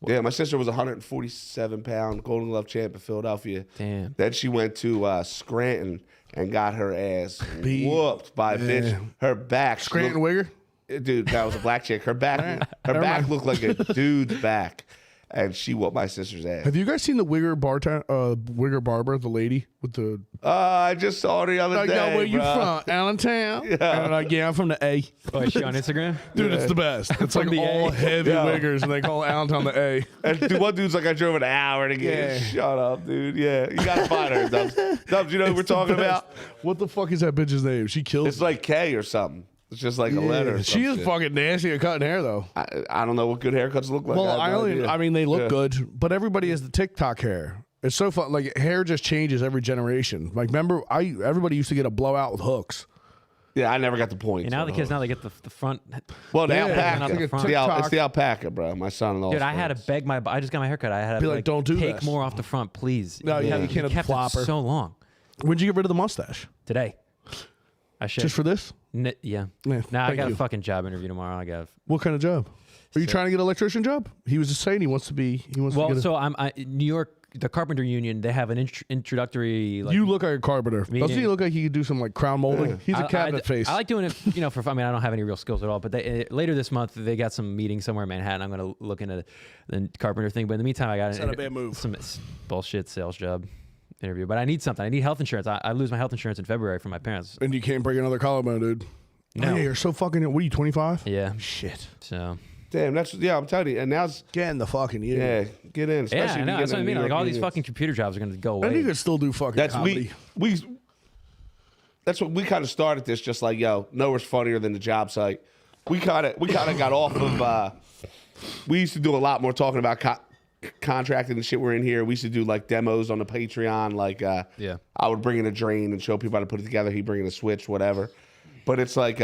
Yeah, my sister was a 147-pound Golden Glove champ in Philadelphia. Damn. Then she went to Scranton and got her ass whooped by a bitch. Her back. Scranton looked- Wigger. Dude, that was a black chick. Her back looked like a dude's back. And she whooped my sister's ass. Have you guys seen the Wigger barber, the lady with the? I just saw her the other Like, day. yo, where you bro. from? Allentown. Yeah. And I'm like, yeah, I'm from the A. Oh, is she on Instagram? Dude, it's the best. It's like From the all A. heavy Yeah. wiggers, and they call Allentown the A. And dude, one dude's like, I drove an hour to get Yeah. Shut up, dude. Yeah, you gotta find her, Dubs. Dubs, you know who we're talking about? What the fuck is that bitch's name? She kills. It's like K or something. It's just like a letter. Or She some is shit. fucking nasty at cutting hair, though. I don't know what good haircuts look like. Well, have no idea. I mean, they look Yeah. good, but everybody has the TikTok hair. It's so fun. Like hair just changes every generation. Like remember, everybody used to get a blowout with hooks. Yeah, I never got the point. And now the kids, now they get the front. Well, the Yeah, alpaca. not the It's front. it's the alpaca, bro. My son-in-law. Dude, I had to beg my. I just got my haircut. I had to Be like, "Don't do take this." more off the front, please. No, you can't have the kept flopper. it so long. When'd you get rid of the mustache? Today, I should. Just for this? Yeah. Yeah, Nah, I thank got you. a fucking job interview tomorrow. I got. What kind of job? Are you trying to get an electrician job? He was just saying he wants to be. He wants to Well, get. so New York, the carpenter union. They have an introductory. Like, You look like a carpenter. Doesn't he Meaning- look like he could do some like crown molding? He's a cabinet face. I like doing it, for fun. I mean, I don't have any real skills at all. But later this month, they got some meeting somewhere in Manhattan. I'm going to look into the carpenter thing. But in the meantime, I got not a bad move. some bullshit sales job interview. But I need something. I need health insurance. I lose my health insurance in February from my parents. And you can't break another collarbone, dude. No. Oh, yeah, you're so fucking. What are you, 25? Yeah. Shit. So. Damn, I'm telling you. And now's Get in the fucking union. yeah, get in. Yeah, Especially I if you know. get That's in what I the mean. New Like York all these unions. fucking computer jobs are going to go And you away. could still do fucking That's comedy. That's what we kind of started this. Just like nowhere's funnier than the job site. We kind of got off of. We used to do a lot more talking about contracting and shit. We're in here. We used to do like demos on the Patreon. Like Yeah. I would bring in a drain and show people how to put it together. He'd bring in a switch, whatever. But it's like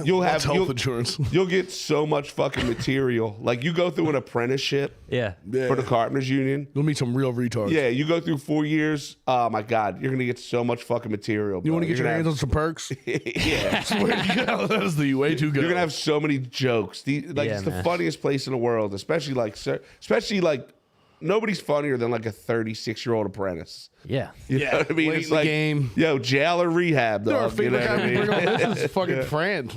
you'll That's have health insurance. you'll get so much fucking material. Like you go through an apprenticeship Yeah. for the Carpenters Union. You'll meet some real retards. Yeah, you go through 4 years. Oh my God, you're gonna get so much fucking material. You want to get You're your hands gonna on some perks? have- Yeah, Swear to God, that is the way to go. you're gonna have so many jokes. Yeah, It's the man. funniest place in the world, especially like nobody's funnier than like a 36-year-old apprentice. Yeah. You know what I mean? late It's in the like, game. yo, jail or rehab, Our dog. You know favorite what guy I we mean? bring on this is fucking Fran.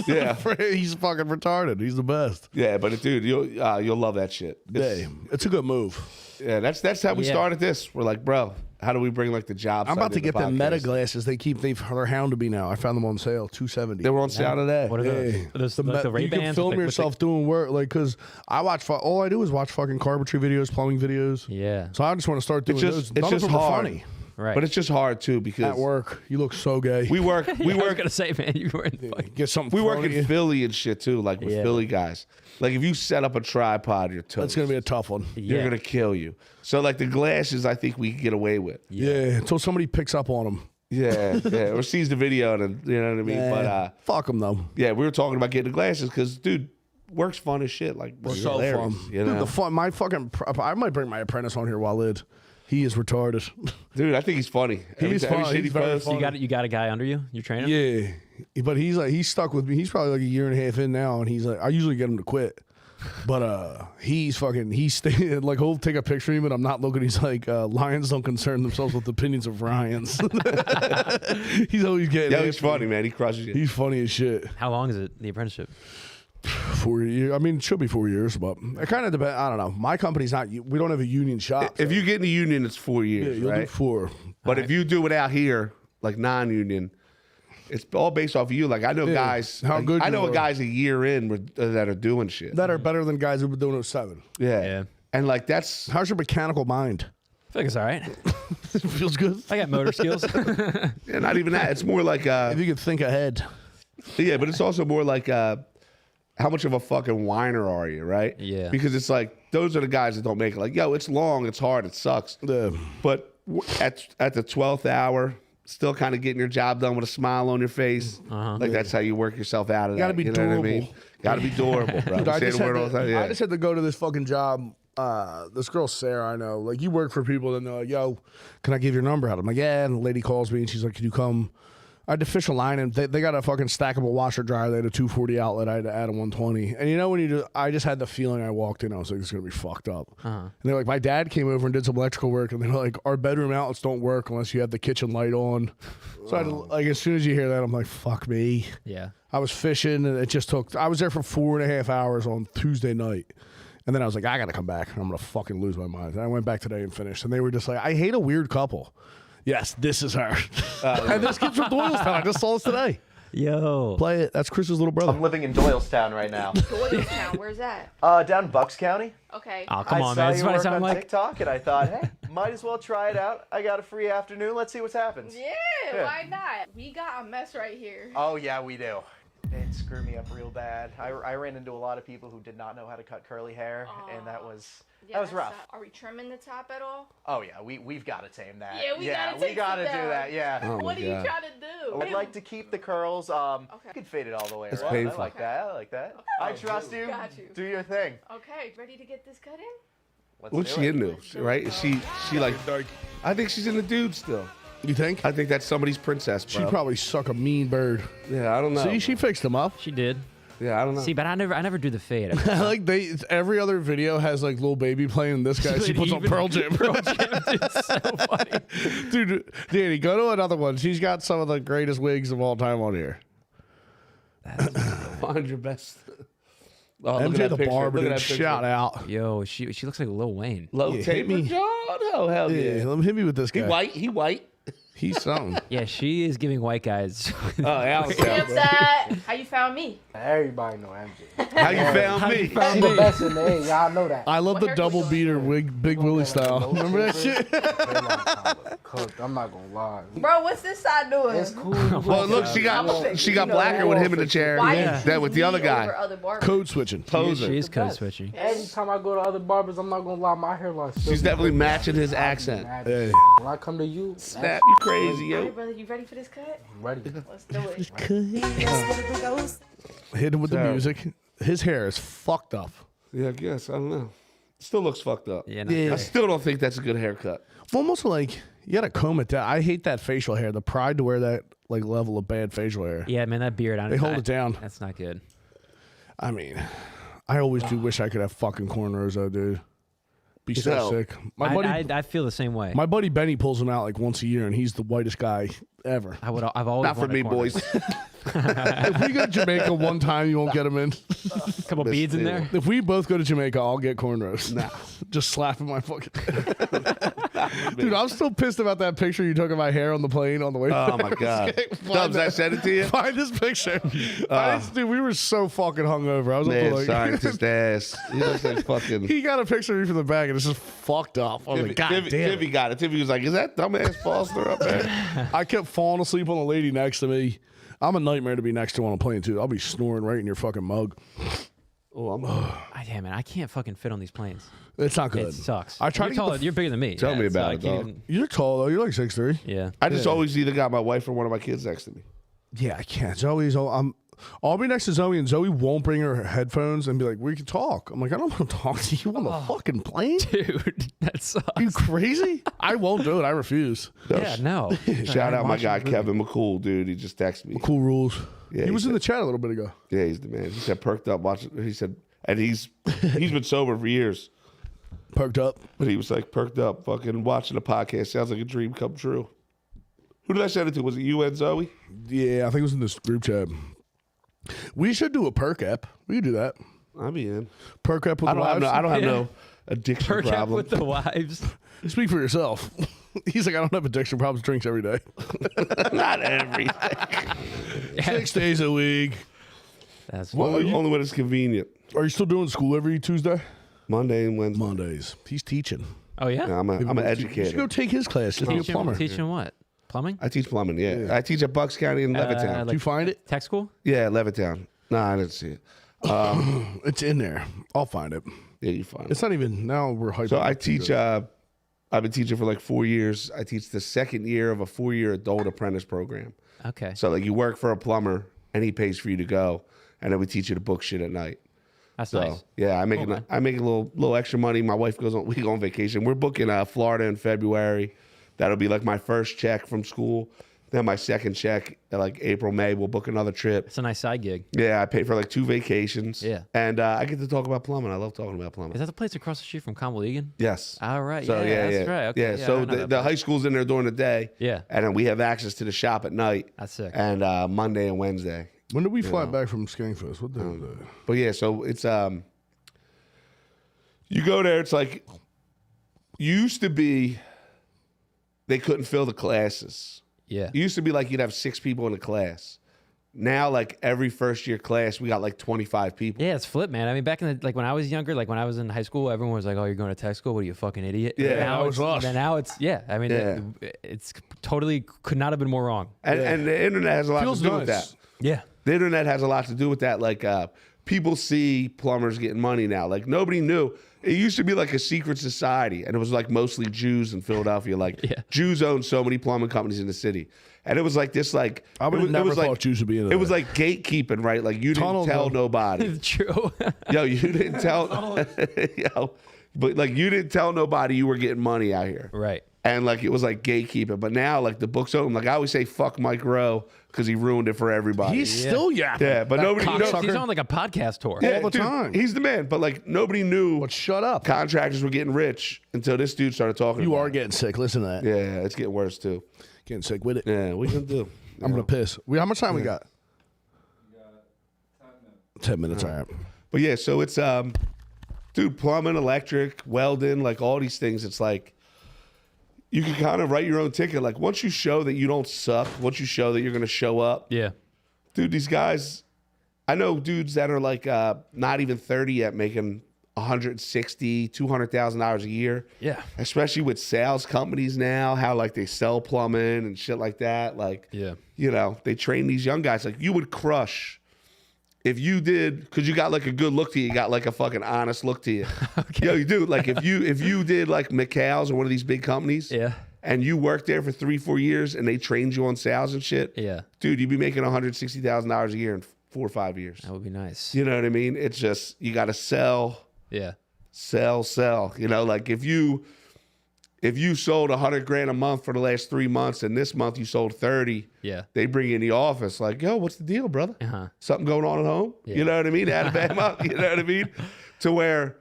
Yeah, He's fucking retarded. He's the best. yeah, but dude, you'll love that shit. Hey, it's a good move. Yeah, that's how we Yeah. started this. We're like, bro, How do we bring like the job? I'm about to side get into the Meta podcast? glasses. They're hounded me now. I found them on sale, $270. They were on sale today. What are those? Yeah. Are those like the You can Ray-Bans film with the- yourself doing work, like, because I watch. All I do is watch fucking carpentry videos, plumbing videos. Yeah. So I just want to start doing those. It's None just of them are hard. funny. Right. But it's just hard too because At work, you look so gay. we work I was gonna say, man, you were in fucking. Get something. we work thrown at in you. Philly and shit too, like with Yeah. Philly guys. Like if you set up a tripod, you're toast. That's gonna be a tough one. You're Yeah. gonna kill you. So like the glasses, I think we can get away with. Yeah, until somebody picks up on them. Yeah, yeah, or sees the video and you know what I mean. But Fuck them though. yeah, we were talking about getting the glasses because dude, work's fun as shit. Like work's So hilarious, fun. you know? Dude, the fun. My fucking. I might bring my apprentice on here while it. He is retarded. Dude, I think he's funny. He's Every fun. shit he He's very posts, funny. You got a guy under you? You're training? Yeah, but he's stuck with me. He's probably like a year and a half in now, and he's like, I usually get him to quit, but he's staying like he'll take a picture of me, but I'm not looking. He's like, lions don't concern themselves with opinions of Ryans. He's always getting. Yeah, he's after me. funny, man. He crushes it. He's funny as shit. How long is it, the apprenticeship? 4 years. I mean, it should be 4 years, but it kind of depends. I don't know. My company's not. We don't have a union shop. If so- you get in the union, it's 4 yeah, years, you'll do right? 4. But if you do it out here, like non-union, it's all based off of you. Like I know guys, How like, good I you know are. guys a year in that are doing shit. That are better than guys who've been doing it 7. Yeah. Yeah. And like that's How's your mechanical mind? I feel like it's all right. Feels good. I got motor skills. yeah, not even that. It's more like If you could think ahead. yeah, but it's also more like how much of a fucking whiner are you, right? Yeah. Because it's like those are the guys that don't make it. Like, yo, it's long, it's hard, it sucks. But at the 12th hour, still kind of getting your job done with a smile on your face. Like that's how you work yourself out of that. Gotta be you know what I mean? durable. Gotta be durable, bro. Dude, We I say just, the had word all the time. to, Yeah. I just had to go to this fucking job. This girl, Sarah, I know. Like, you work for people, and they're like, yo, can I give your number out? I'm like, yeah. And the lady calls me, and she's like, can you come? I had to fish a line, and they got a fucking stackable washer dryer. They had a 240 outlet. I had to add a 120. And you know, I just had the feeling I walked in, I was like, this is going to be fucked up. And they're like, my dad came over and did some electrical work, and they're like, our bedroom outlets don't work unless you have the kitchen light on. So I had to, like, as soon as you hear that, I'm like, fuck me. Yeah. I was fishing, and it just took. I was there for 4.5 hours on Tuesday night, and then I was like, I gotta come back. I'm gonna fucking lose my mind. And I went back today and finished, and they were just like, I hate a weird couple. Yes, this is her. And this kid's from Doylestown. I just saw this today. Yo. Play it. That's Chris's little brother. I'm living in Doylestown right now. Doylestown, where's that? Down in Bucks County. Okay. Oh, come I on, saw man. This is your what I work sound on like. TikTok, and I thought, hey, might as well try it out. I got a free afternoon. Let's see what happens. Yeah, why not? We got a mess right here. Oh yeah, we do. It screwed me up real bad. I ran into a lot of people who did not know how to cut curly hair, and that was That's rough. Are we trimming the top at all? Oh yeah, we've got to tame that. Yeah, we gotta we take gotta some do down. that. Yeah. Oh my What are you God. trying to do? I'd like to keep the curls. You could fade it all the way It's around. painful. I like that. I like that. I trust you. Got you. Do your thing. Okay, ready to get this cut in? Let's What's do she it. into? Right? Is she like? I think she's in the dude still. You think? I think that's somebody's princess, bro. She'd probably suck a mean bird. Yeah, I don't know. See, she fixed him up. She did. yeah, I don't know. See, but I never do the fade. Like every other video has like Lil Baby playing. This guy, she puts on Even- Pearl Jam. It's so funny. Dude, Danny, go to another one. She's got some of the greatest wigs of all time on here. Find your best. Oh, look at MJ that the picture. barber, Look at dude, that picture. shout out. Yo, she looks like Lil Wayne. Low Yeah, hit taper me. John. Oh hell yeah. Yeah, let him hit me with this He guy. white. He white. He's something. Yeah, she is giving white guys. Oh, Alex. What's that? How you found me? Everybody know MJ. How you found me? I'm the best in the A. Y'all know that. I love What the hair double color? beater wig, Big Willie style. Remember that shit? Cooked. I'm not gonna lie. Bro, what's this side doing? It's cool. Well, look, she got blacker with him in the chair Why Yeah. you than with the other choose me over guy. other barbers? Code switching. Poser. She is code switching. Every time I go to other barbers, I'm not gonna lie, my hairline. still She's be definitely crazy. matching his accent. Mad. Hey. When I come to you, Snap, you crazy, All right, yo. brother, you ready for this cut? I'm ready. Let's do it. Hit him with the Terrible. music. His hair is fucked up. Yeah, I guess. I don't know. Still looks fucked up. Yeah, Yeah. I still don't think that's a good haircut. Almost like you gotta comb it down. I hate that facial hair. The pride to wear that like level of bad facial hair. Yeah, man, that beard. They hold it down. That's not good. I mean, I always do wish I could have fucking cornrows though, dude. Be so No. sick. My buddy, I feel the same way. my buddy Benny pulls them out like once a year, and he's the whitest guy ever. I've always Not for wanted me, cornrows. boys. If we go to Jamaica one time, you won't get them in. A couple beads in there. If we both go to Jamaica, I'll get cornrows. Nah. Just slapping my fucking. Dude, I'm still pissed about that picture you took of my hair on the plane on the way. Oh my god, Dubs, I sent it to you. Find this picture. Dude, we were so fucking hungover. I was up Man, to like, scientist ass. He looks like fucking. he got a picture of me from the back and it's just fucked up. I was like, God damn it. Tiffy got it. Tiffy was like, "Is that dumbass Foster up there?" I kept falling asleep on the lady next to me. I'm a nightmare to be next to on a plane too. I'll be snoring right in your fucking mug. Oh, I'm. Damn, man, I can't fucking fit on these planes. It's not good. It sucks. I try you're to get taller, you're bigger than me. Tell me so about I it, can't dog. even- You're tall though. You're like 6'3". Yeah. I just always either got my wife or one of my kids next to me. Yeah, I can't. I'll be next to Zoe, and Zoe won't bring her headphones and be like, "We can talk." I'm like, "I don't want to talk to you on the fucking plane." Dude, that sucks. You crazy? I won't do it. I refuse. Yeah, no. Shout out my watching guy the video. Kevin McCool, dude. He just texted me. Cool rules. Yeah, he he was in said- the chat a little bit ago. Yeah, he's the man. He said perked up watching. He said, and he's been sober for years, Perked up. but he was like perked up, fucking watching a podcast. Sounds like a dream come true. Who did I send it to? Was it you and Zoe? Yeah, I think it was in this group chat. We should do a perk app. We could do that. I'll be in. Perk app with I don't have wives. no. I don't have Yeah. no addiction Perk up problem. with the wives. Speak for yourself. He's like, I don't have addiction problems. Drinks every day. Not every. 6 days a week. That's Only when it's convenient. Are you still doing school every Tuesday? Monday and Wednesday. Mondays. He's teaching. Oh, yeah? Yeah, I'm an You should educator. go take his class. Just be a plumber. Teaching what? Plumbing? I teach plumbing. Yeah, I teach at Bucks County in Levittown. Did you find it? Tech school? Yeah, Levittown. No, I didn't see it. It's in there. I'll find it. Yeah, you find it. It's not even, now we're hyping. So I it. teach. I've been teaching for like 4 years. I teach the second year of a 4-year adult apprentice program. Okay. So like you work for a plumber and he pays for you to go, and then we teach you to book shit at night. That's So nice. yeah, I make a little extra money. My wife we go on vacation. We're booking Florida in February. That'll be like my first check from school. Then my second check at like April, May. We'll book another trip. It's a nice side gig. Yeah, I pay for like 2 vacations. Yeah. And I get to talk about plumbing. I love talking about plumbing. Is that the place across the street from Conwell Egan? Yes. All right. So yeah, yeah, that's right. Okay, yeah. I So know that the place. high school's in there during the day. Yeah. And then we have access to the shop at night. That's sick. And Monday and Wednesday. When did we fly back from Skankfest? What day was that? But yeah, so it's you go there. It's like used to be. They couldn't fill the classes. Yeah. It used to be like you'd have 6 people in a class. Now, like every first year class, we got like 25 people. Yeah, it's flip, man. I mean, back in the like when I was younger, like when I was in high school, everyone was like, "Oh, you're going to tech school? What are you, a fucking idiot?" Yeah, now that was us. Now it's yeah. I mean, Yeah. it's totally could not have been more wrong. And the internet has a lot Feels to do with nice. that. Yeah. The internet has a lot to do with that. Like people see plumbers getting money now. Like nobody knew. It used to be like a secret society, and it was like mostly Jews in Philadelphia. Like Yeah. Jews own so many plumbing companies in the city, and it was like this. Like I would it have was, never it was thought like, Jews would be into It was that. like gatekeeping, right? Like you didn't Tunnel tell though. nobody. True. Yo, you didn't tell. Yo, but like you didn't tell nobody you were getting money out here. Right. And like it was like gatekeeping. But now like the book's open. Like I always say, fuck Mike Rowe because he ruined it for everybody. He's still yapping. Yeah, but That nobody- you know- cocksucker. He's on like a podcast tour. Yeah, all the dude, time. He's the man. But like nobody knew But shut up. contractors were getting rich until this dude started talking. You about are it. getting sick. Listen to that. Yeah, it's getting worse too. Getting sick with it. Yeah, we can do. I'm going to piss. How much time we got? 10 minutes. All right. But yeah, so it's dude, plumbing, electric, welding, like all these things. It's like you can kind of write your own ticket. Like once you show that you don't suck, once you show that you're going to show up, Yeah. dude, these guys, I know dudes that are like not even 30 yet making $160,000, $200,000 a year. Yeah. Especially with sales companies now, how like they sell plumbing and shit like that. Like, Yeah. you know, they train these young guys. Like you would crush if you did, because you got like a good look to you, you got like a fucking honest look to you. Yo, you do. Like if you did like McCall's or one of these big companies, Yeah. and you worked there for 3-4 years and they trained you on sales and shit, Yeah. dude, you'd be making $160,000 a year in 4 or 5 years. That would be nice. You know what I mean? It's just you got to sell. Yeah. Sell. You know, like if you sold $100,000 a month for the last 3 months and this month you sold 30, Yeah. they bring you in the office like, yo, what's the deal, brother? Uh-huh. Something going on at home? Yeah. You know what I mean? Alabama, you know what I mean? To where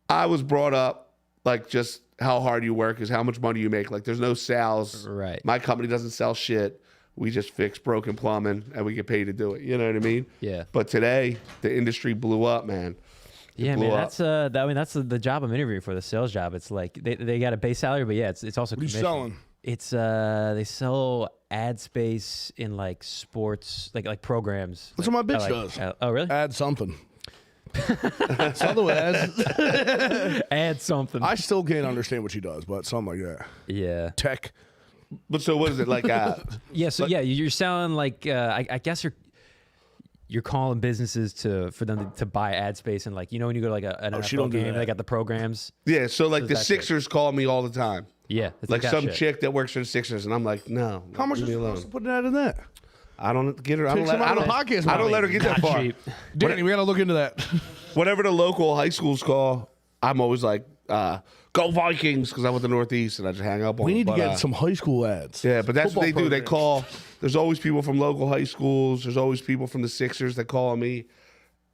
I was brought up like just how hard you work is how much money you make. Like there's no sales. Right. My company doesn't sell shit. We just fix broken plumbing and we get paid to do it. You know what I mean? Yeah. But today the industry blew up, man. Yeah, blew man, up. that's that's the job I'm interviewing for, the sales job. It's like they got a base salary, but yeah, it's also What are you commission. selling? It's they sell ad space in like sports, like programs. That's what my bitch like, does. oh, really? Add something. Something ads. Add something. I still can't understand what she does, but something like that. Yeah. Tech. But so what is it like? Yeah. So yeah, you're selling like I guess you're calling businesses for them to buy ad space, and like, you know, when you go to like an she NFL don't do game, that. they got the programs. Yeah, so like the that shit. Sixers call me all the time. Yeah. It's Like that some shit. chick that works for the Sixers, and I'm like, no. How much leave is me she alone. supposed to put that in that? I don't get her. I don't Take let, some I out of don't, the podcast I don't money. let her get that Not far. cheap. Danny, we got to look into that. Whenever the local high schools call, I'm always like, go Vikings, because I went to Northeast, and I just hang up on We them. need to But, get some high school ads. Yeah, but that's what they Football do. They programs. call. There's always people from local high schools. There's always people from the Sixers that call me.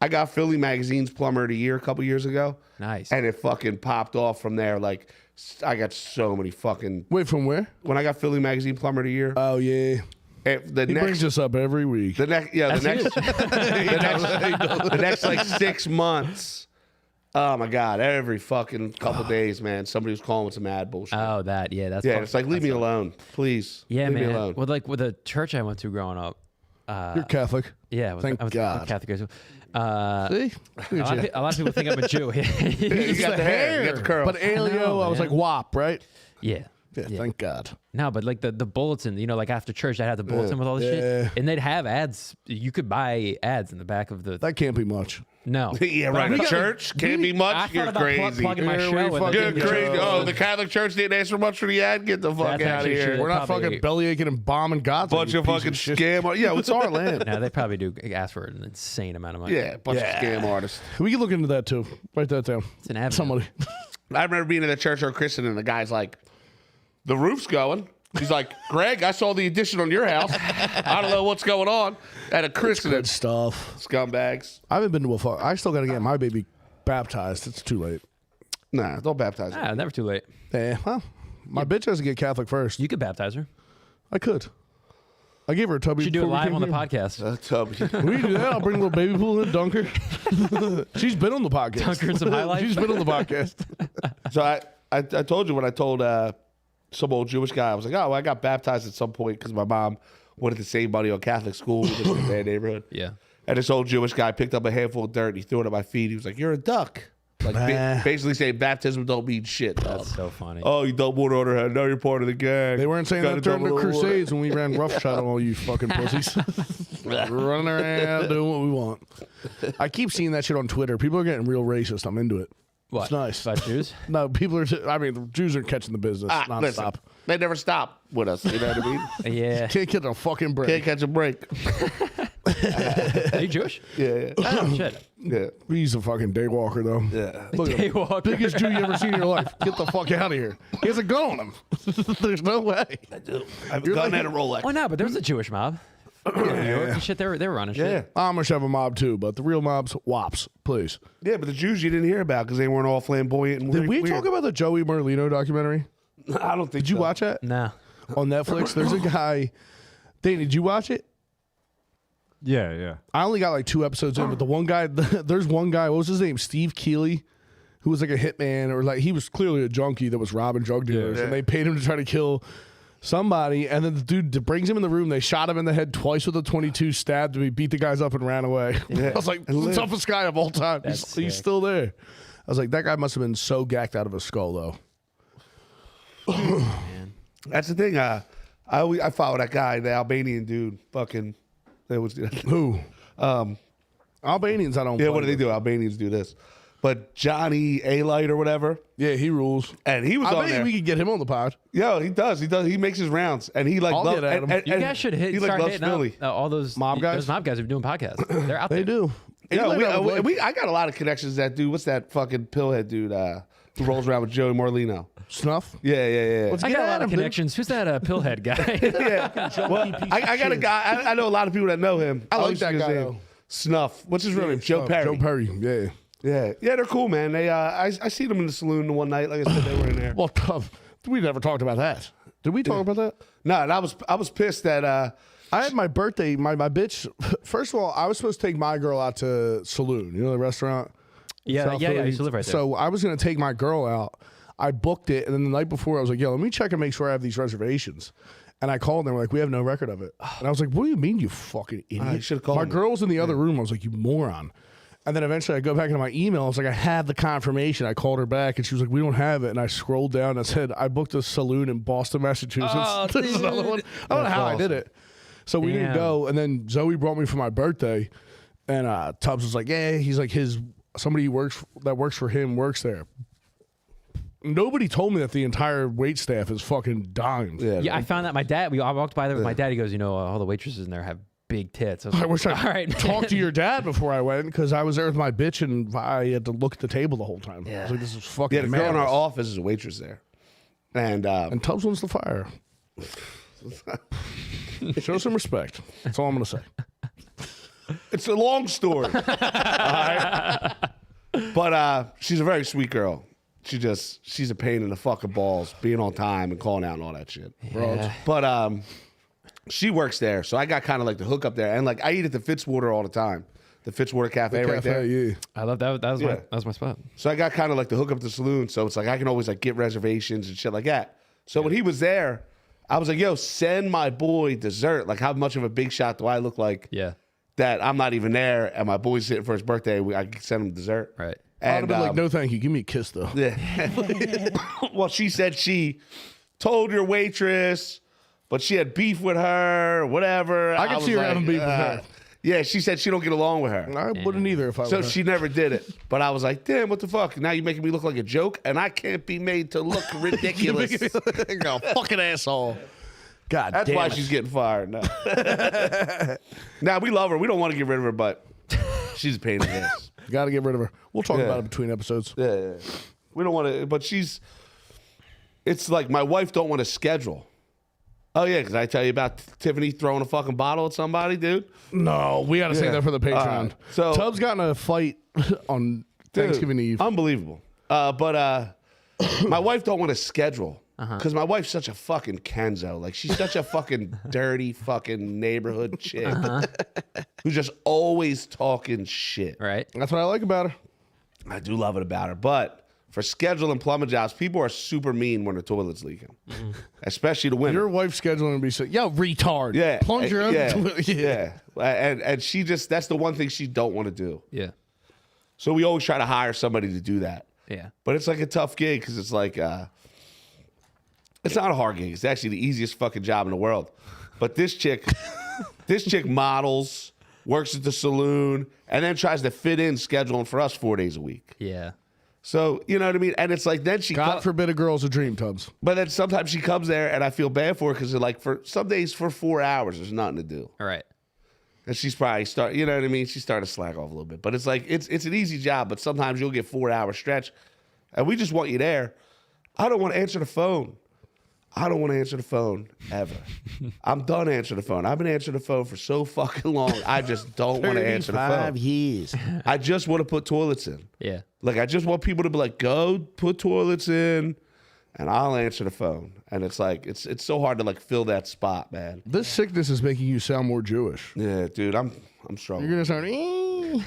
I got Philly Magazine's Plumber of the Year a couple years ago. Nice. And it fucking popped off from there. Like, I got so many fucking. Wait, from where? When I got Philly Magazine Plumber of the Year, Oh, yeah. the He next. brings this up every week. The next, yeah, the next like 6 months. Oh my God! Every fucking couple days, man, somebody was calling with some ad bullshit. Oh, that. Yeah. That's. yeah, fuck- it's like leave me alone, please. Yeah, leave me man. alone. With like with the church I went to growing up. You're Catholic. Yeah. Thank I was God. Catholic. See? A Look at you. lot of people think I'm a Jew. you got the hair, you got the curls. But Aileo, know, I was man. like, WAP, right? Yeah. Yeah, thank God. No, but like the bulletin, you know, like after church, I'd have the bulletin with all this Yeah. shit, and they'd have ads. You could buy ads in the back of the. That can't be much. No. yeah, But right. we A got- church can't be I much. thought You're about crazy. plugging my Yeah, show. we and fucking- they You're didn't crazy. get Oh, you. the Catholic Church didn't ask for much for the ad. Get the fuck That's out of actually here. true. We're not Probably- fucking belly aching and bombing God's Bunch you of piece fucking shit. scam. Yeah, it's our land. No, they probably do ask for an insane amount of money. Yeah, bunch of scam artists. We can look into that too. Write that down. It's an avenue. Somebody. I remember being in the church or christening, and the guy's like, "The roof's going." He's like, "Greg, I saw the addition on your house. I don't know what's going on." At a christening, Good stuff. scumbags. I haven't been to a fuck. I still got to get my baby baptized. It's too late. Nah, don't baptize me. Ah, never too late. Yeah, well, my bitch has to get Catholic first. You could baptize her. I could. I gave her a tubby. You should do it before we live came on the here. podcast. Tubby. We can do that. I'll bring a little baby pool in, dunk her. She's been on the podcast. Dunk her in some High Life? She's been on the podcast. So I told you when I told some old Jewish guy, I was like, "Oh, well, I got baptized at some point because my mom wanted to save money on Catholic school. We lived in a bad neighborhood." Yeah. And this old Jewish guy picked up a handful of dirt and he threw it at my feet. He was like, "You're a duck." Like basically saying baptism don't mean shit. That's so funny. Oh, you don't want on her head. Now you're part of the gang. They weren't saying Gotta that during the double the Crusades when we ran roughshod on all you fucking pussies. Running around doing what we want. I keep seeing that shit on Twitter. People are getting real racist. I'm into it. What? It's nice. About Jews? No, people are. I mean, the Jews are catching the business Listen, nonstop. they never stop with us. You know what I mean? Yeah. Can't get a fucking break. Can't catch a break. Are you Jewish? Yeah, Oh, shit. yeah. He's a fucking day walker though. Yeah. Look at him. Daywalker. Biggest Jew you ever seen in your life. Get the fuck out of here. He has a gun on him. There's no way. I've You're gun like- and a Rolex. Oh, no, but there was a Jewish mob. New York and shit, they were running shit. Yeah. Amish have a mob too, but the real mob's wops, please. Yeah, but the Jews you didn't hear about because they weren't all flamboyant and Did we weird. talk about the Joey Merlino documentary? I don't think Did you so. watch that? No. On Netflix? There's a guy. Danny, did you watch it? Yeah, yeah. I only got like 2 episodes in, but the one guy, there's one guy, what was his name? Steve Keeley, who was like a hitman, or like he was clearly a junkie that was robbing drug dealers, and they paid him to try to kill somebody. And then the dude brings him in the room. They shot him in the head twice with a 22, stabbed him. He beat the guys up and ran away. I was like, the toughest guy of all time. He's sick. still there. I was like, that guy must have been so gacked out of his skull, though. That's the thing. I follow that guy, the Albanian dude. Fucking, that was Who? Albanians, I don't. yeah. play What do they with. do? Albanians do this, but Johnny Aileo or whatever, Yeah, he rules. and he was I on bet there. we could get him on the pod. Yo, he does. He makes his rounds, and he like I'll love, get at him. You guys should He like start loves hitting Philly. up all those Mob guys? Those mob guys are doing podcasts. They're out They there. do. Yeah, He live out of Blake. I got a lot of connections. That dude, what's that fucking pillhead dude who rolls around with Joey Morlino? Snuff. Yeah. Let's I get got a at lot of him, dude. connections. Who's that pillhead guy? Yeah. Well, I got a guy. I know a lot of people that know him. I like was that gonna guy, say though. Snuff. What's his real name? Joe Perry. Joe Perry. Yeah. Yeah, they're cool, man. They I seen them in the saloon the one night. Like I said, they were in there. Well, we never talked about that. Did we talk about that? No, and I was pissed that I had my birthday. My bitch. First of all, I was supposed to take my girl out to Saloon. You know the restaurant. Yeah, South yeah, I Philly. used to live right there. So I was gonna take my girl out. I booked it, and then the night before I was like, "Yo, let me check and make sure I have these reservations." And I called them. They're like, "We have no record of it." And I was like, "What do you mean, you fucking idiot?" you should've called My me. girl was in the other room. I was like, "You moron." And then eventually I go back into my email. I was like, I have the confirmation. I called her back and she was like, we don't have it. And I scrolled down and said, I booked a saloon in Boston, Massachusetts. Oh, This is another one. I don't know how I did it. So we didn't Damn. go. And then Zoe brought me for my birthday. And Tubbs was like, yeah, he's like somebody that works for him works there. Nobody told me that the entire wait staff is fucking dimes. Yeah, I found that my dad. I walked by there with my dad. He goes, you know, all the waitresses in there have big tits. I, was I like, wish I all right, talked to your dad before I went because I was there with my bitch and I had to look at the table the whole time. I was like, this is fucking Yeah, the girl in our madness. office is a waitress there. And Tubbs wants the fire. Show some respect. That's all I'm going to say. it's a long story. All right? But she's a very sweet girl. She's a pain in the fucking balls, being on time and calling out and all that shit. Yeah. But she works there, so I got kind of like the hook up there. And like I eat at the Fitzwater all the time. The Fitzwater Cafe right there. Yeah. I love that. That was Yeah. that was my spot. So I got kind of like the hook up the saloon. So it's like I can always like get reservations and shit like that. So when he was there, I was like, yo, send my boy dessert. Like how much of a big shot do I look like Yeah. that I'm not even there and my boy's sitting for his birthday, I can send him dessert. Right. I'd have And been like, no, thank you. Give me a kiss, though. yeah. Well, she said she told your waitress, but she had beef with her, whatever. I can see her having beef with her. Yeah, she said she don't get along with her. I wouldn't either if I So were her. she never did it. But I was like, damn, what the fuck? Now you're making me look like a joke, and I can't be made to look ridiculous. You're a fucking asshole. God That's damn why it. she's getting fired. No. Now, we love her. We don't want to get rid of her, but she's a pain in the ass. Got to get rid of her. We'll talk Yeah. about it between episodes. Yeah. We don't want to, but it's like my wife don't want to schedule. Oh, yeah, because I tell you about Tiffany throwing a fucking bottle at somebody, dude. No, we got to say Yeah. that for the Patreon. So- Tubbs got in a fight on Dude, Thanksgiving Eve. Unbelievable. But my wife don't want to schedule because my wife's such a fucking Kenzo. Like she's such a fucking dirty fucking neighborhood chick who's just always talking shit. Right. That's what I like about her. I do love it about her. But for scheduling plumbing jobs, people are super mean when the toilet's leaking, especially the women. Your wife's scheduling to be saying, yo, retard. Yeah. Plunge your own. Yeah. And she just, that's the one thing she don't want to do. Yeah. So we always try to hire somebody to do that. Yeah. But it's like a tough gig because it's like, it's not a hard gig. It's actually the easiest fucking job in the world. But this chick models, works at the saloon, and then tries to fit in scheduling for us 4 days a week. Yeah. So, you know what I mean? And it's like, then she God forbid a girl's a dream, Tubbs. but then sometimes she comes there and I feel bad for her because like for some days for 4 hours, there's nothing to do. All right. And she's probably you know what I mean? She's starting to slack off a little bit. But it's like, it's an easy job, but sometimes you'll get 4 hour stretch and we just want you there. I don't want to answer the phone. I don't want to answer the phone ever. I'm done answering the phone. I've been answering the phone for so fucking long. I just don't want to answer the phone. years. I just want to put toilets in. Yeah. Like, I just want people to be like, go put toilets in, and I'll answer the phone. And it's like, it's so hard to like fill that spot, man. This sickness is making you sound more Jewish. Yeah, dude, I'm struggling. You're going to sound,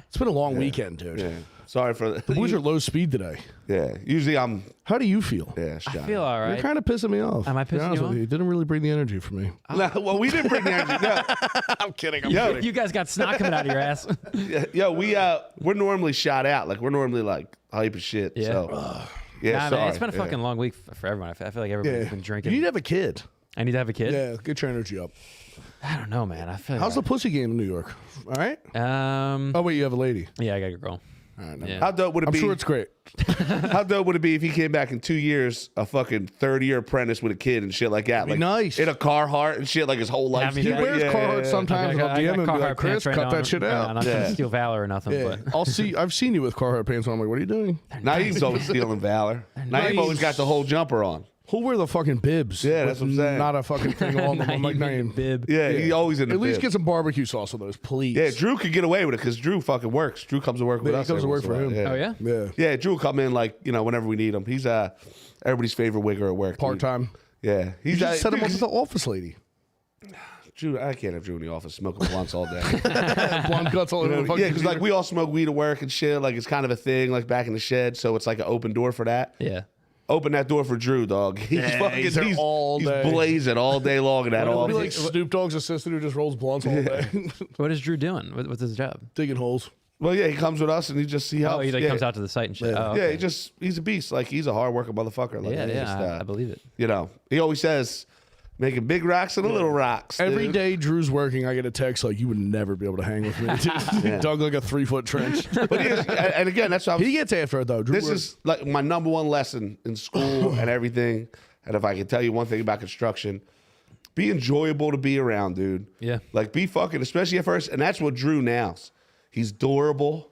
It's been a long weekend, dude. Yeah, sorry for The boys are low speed today. Yeah, usually I'm. How do you feel? Yeah, I feel all You're right. kind of pissing me off. Am I to be pissing honest you with off? You didn't really bring the energy for me. No, well, we didn't bring the energy. No. I'm kidding. Yo, You guys got snot coming out of your ass. yo, we're normally shot out. Like we're normally like hype as shit. Yeah. So, yeah, Nah, sorry. man, it's been a Yeah. fucking long week for everyone. I feel like everybody's been You drinking. need to have a kid. I need to have a kid. Yeah, get your energy up. I don't know, man. I feel. How's the pussy game in New York? All right. Oh wait, you have a lady. Yeah, I got a girl. All right, never Yeah. mind. How dope would it I'm be? sure it's great. How dope would it be if he came back in 2 years, a fucking 30-year apprentice with a kid and shit like that? Be Like nice. in a Carhartt and shit, like his whole life. me He Yeah, wears Carhartt sometimes. Okay, I'll DM him and be Carhartt like, Chris, pants right cut now. that shit out. I'm not trying to steal Valor or nothing, Yeah, but I've seen you with Carhartt pants on. I'm like, what are you doing? Now he's always stealing valor. Now you've always got the whole jumper on. Who'll wear the fucking bibs? Yeah, that's with what I'm saying. Not a fucking thing on them. I'm like, name. bib. Yeah, he always in the At least bib. get some barbecue sauce on those, please. Yeah, Drew could get away with it because Drew fucking works. Drew comes to work with Yeah, he us. comes to every work once in for a while. Oh yeah. Yeah. Yeah, Drew will come in like, you know, whenever we need him. He's everybody's favorite wigger at work. dude. Part time. Yeah. You He's just set him up dude, with the office lady. Drew, I can't have Drew in the office smoking blunts all day. Blunt guts all over the fucking Yeah, because like computer. we all smoke weed at work and shit. Like it's kind of a thing, like back in the shed. So it's like an open door for that. Yeah. Open that door for Drew, dog. He's he's there all day. blazing all day long in that It'll be office. like Snoop Dogg's assistant who just rolls blunts all day, What is Drew doing? What's his job? digging holes. Well, yeah, he comes with us and he just helps. Oh, he like yeah. comes out to the site and shit. Yeah. Oh, Yeah, okay. he's a beast. Like he's a hard working motherfucker. Like, yeah, he yeah. just, I believe it. You know, he always says, making big rocks and little rocks. Every dude. day Drew's working, I get a text like, you would never be able to hang with me. Dude. Dug like a 3-foot trench. But he is, and again, that's what I was, He gets after it, though. Drew this works- is like my number one lesson in school and everything. And if I can tell you one thing about construction, be enjoyable to be around, dude. Yeah. Like be fucking, especially at first. And that's what Drew nails. He's durable.